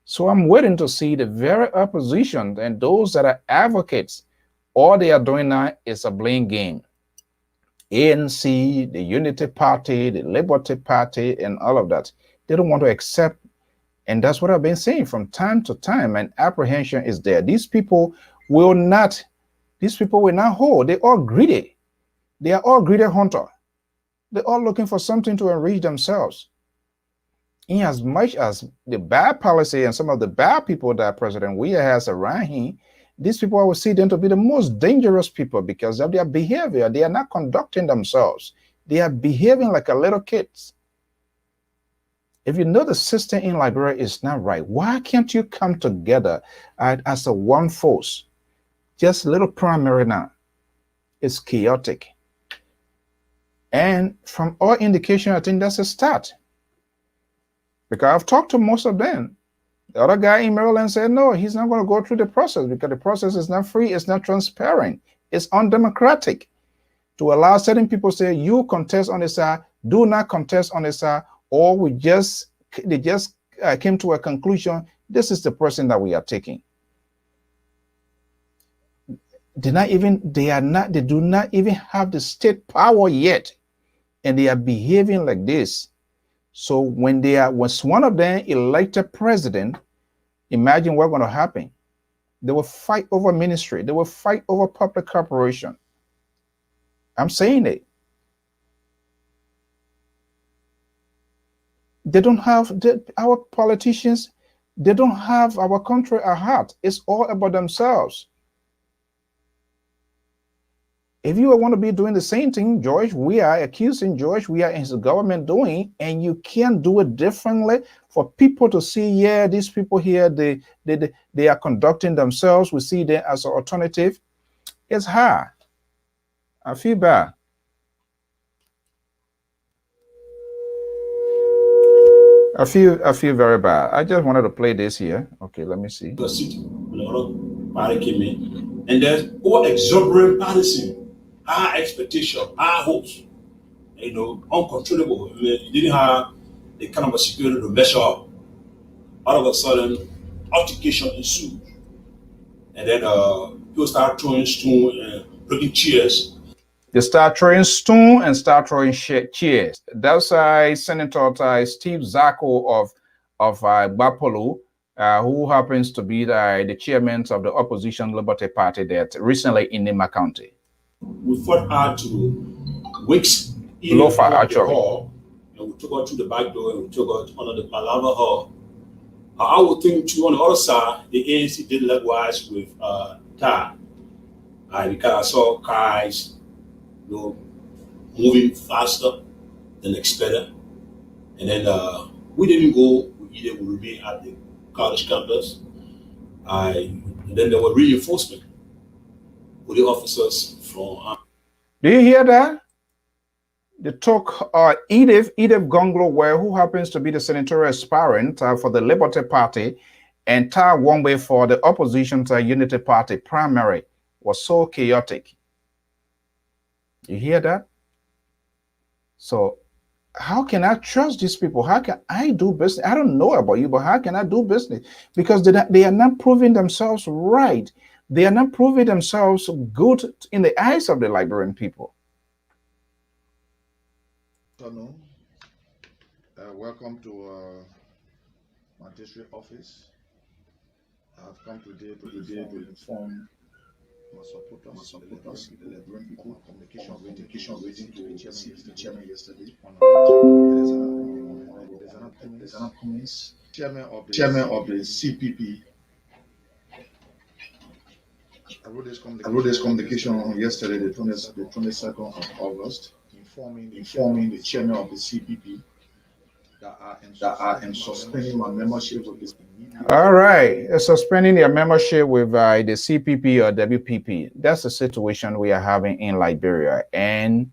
So I'm waiting to see the very opposition and those that are advocates. All they are doing now is a blame game. ANC, the Unity Party, the Liberty Party, and all of that. They don't want to accept. And that's what I've been saying from time to time. And apprehension is there. These people will not hold. They're all greedy. They are all greedy hunters. They're all looking for something to enrich themselves. In as much as the bad policy and some of the bad people that President Weah has around him, these people, I would see them to be the most dangerous people because of their behavior. They are not conducting themselves. They are behaving like a little kids. If you know the system in Liberia is not right, why can't you come together as a one force? just a little primary now. It's chaotic. And from all indication, I think that's a start. Because I've talked to most of them. The other guy in Maryland said, no, he's not going to go through the process because the process is not free, it's not transparent, it's undemocratic. To allow certain people to say, you contest on the side, do not contest on the side, or they just came to a conclusion, this is the person that we are taking. They do not even have the state power yet, and they are behaving like this. So when one of them elected president, imagine what's going to happen. They will fight over ministry. They will fight over public corporation. I'm saying it. They don't have our politicians. They don't have our country at heart. It's all about themselves. If you want to be doing the same thing, George, we are accusing George, we are in his government doing, and you can't do it differently for people to see, yeah, these people here, they are conducting themselves. We see them as an alternative. It's hard. I feel bad. I feel very bad. I just wanted to play this here. Okay, let me see. The city, a lot of party came in, and there's all exuberant partisan. Our expectation, our hopes, uncontrollable. You didn't have the kind of a security to measure up. All of a sudden, altercation ensued. And then people start throwing stone and breaking chairs. They start throwing stone and start throwing chairs. That's Senator Steve Zako of Bapolo, who happens to be the chairman of the opposition Liberty Party that recently in Nima County. We fought hard to Wicks hall, and we took her to the back door and we took her under the Palava Hall. I would think too, on the other side, the ANC did likewise with TAR. Because I saw cars moving faster than expected. And then we didn't go, we remained at the college campus. And then there were reinforcement with the officers from. Do you hear that? They took Edith Gonglo, who happens to be the senatorial aspirant for the Liberty Party, and Tar Wongbe for the opposition to Unity Party primary. Was so chaotic. You hear that? So how can I trust these people? How can I do business? I don't know about you, but how can I do business? Because they are not proving themselves right. They are not proving themselves good in the eyes of the Liberian people. Hello. Welcome to my district office. I've come today to inform my supporters, the Liberian people, communication waiting to the chairman yesterday. There's an upcoming chairman of the CPP. I wrote this communication on yesterday, the 22nd of August, informing the chairman of the CPP that I am suspending my membership with this. All right, suspending your membership with the CPP or WPP. That's the situation we are having in Liberia, and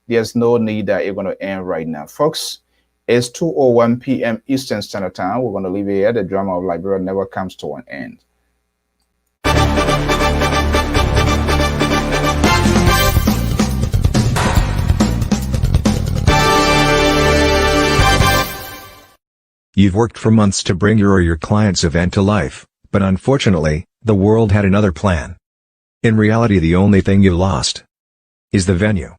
there's no need that it's going to end right now, folks. It's 2:01 p.m. Eastern Standard Time. We're going to leave it here. The drama of Liberia never comes to an end. You've worked for months to bring your or your client's event to life, but unfortunately, the world had another plan. In reality, the only thing you lost is the venue.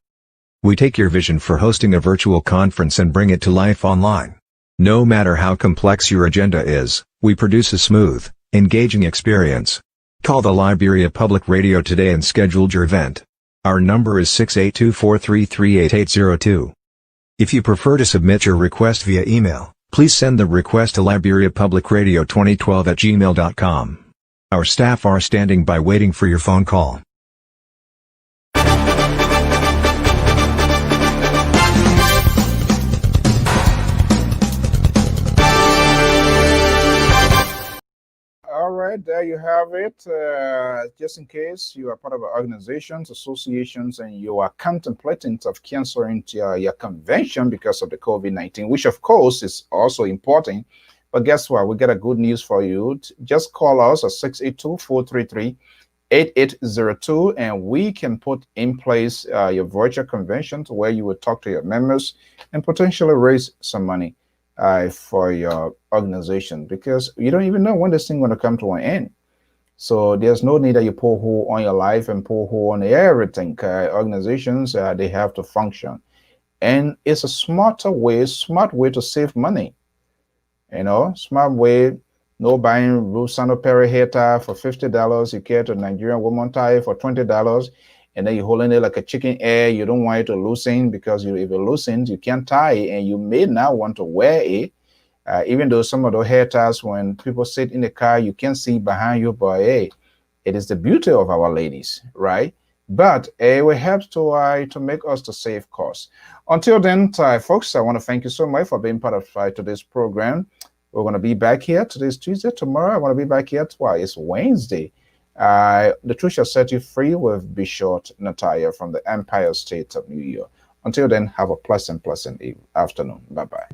We take your vision for hosting a virtual conference and bring it to life online. No matter how complex your agenda is, we produce a smooth, engaging experience. Call the Liberia Public Radio today and schedule your event. Our number is 682-433-8802. If you prefer to submit your request via email, please send the request to liberiapublicradio2012@gmail.com. Our staff are standing by waiting for your phone call. All right, right, there you have it. Just in case you are part of organizations, associations, and you are contemplating of canceling your convention because of the COVID-19, which of course is also important. But guess what? We got a good news for you. Just call us at 682-433-8802, and we can put in place your virtual convention to where you will talk to your members and potentially raise some money for your organization, because you don't even know when this thing going to come to an end. So there's no need that you pour hole on your life and pour hole on everything. Organizations, they have to function, and it's a smart way to save money. You know, smart way. No buying Rusano Perry hair tie for $50. You care to Nigerian woman tie for $20, and then you're holding it like a chicken egg. You don't want it to loosen, because if it loosens, you can't tie it, and you may not want to wear it. Even though some of those hair ties, when people sit in the car, you can see behind you, but hey, it is the beauty of our ladies, right? But it will help to make us to save costs. Until then, folks, I want to thank you so much for being part of today's program. We're going to be back here. Today's Tuesday. Tomorrow, I want to be back here twice. It's Wednesday. The Truth Shall Set You Free with Bishop Natalia from the Empire State of New York. Until then, have a pleasant afternoon. Bye-bye.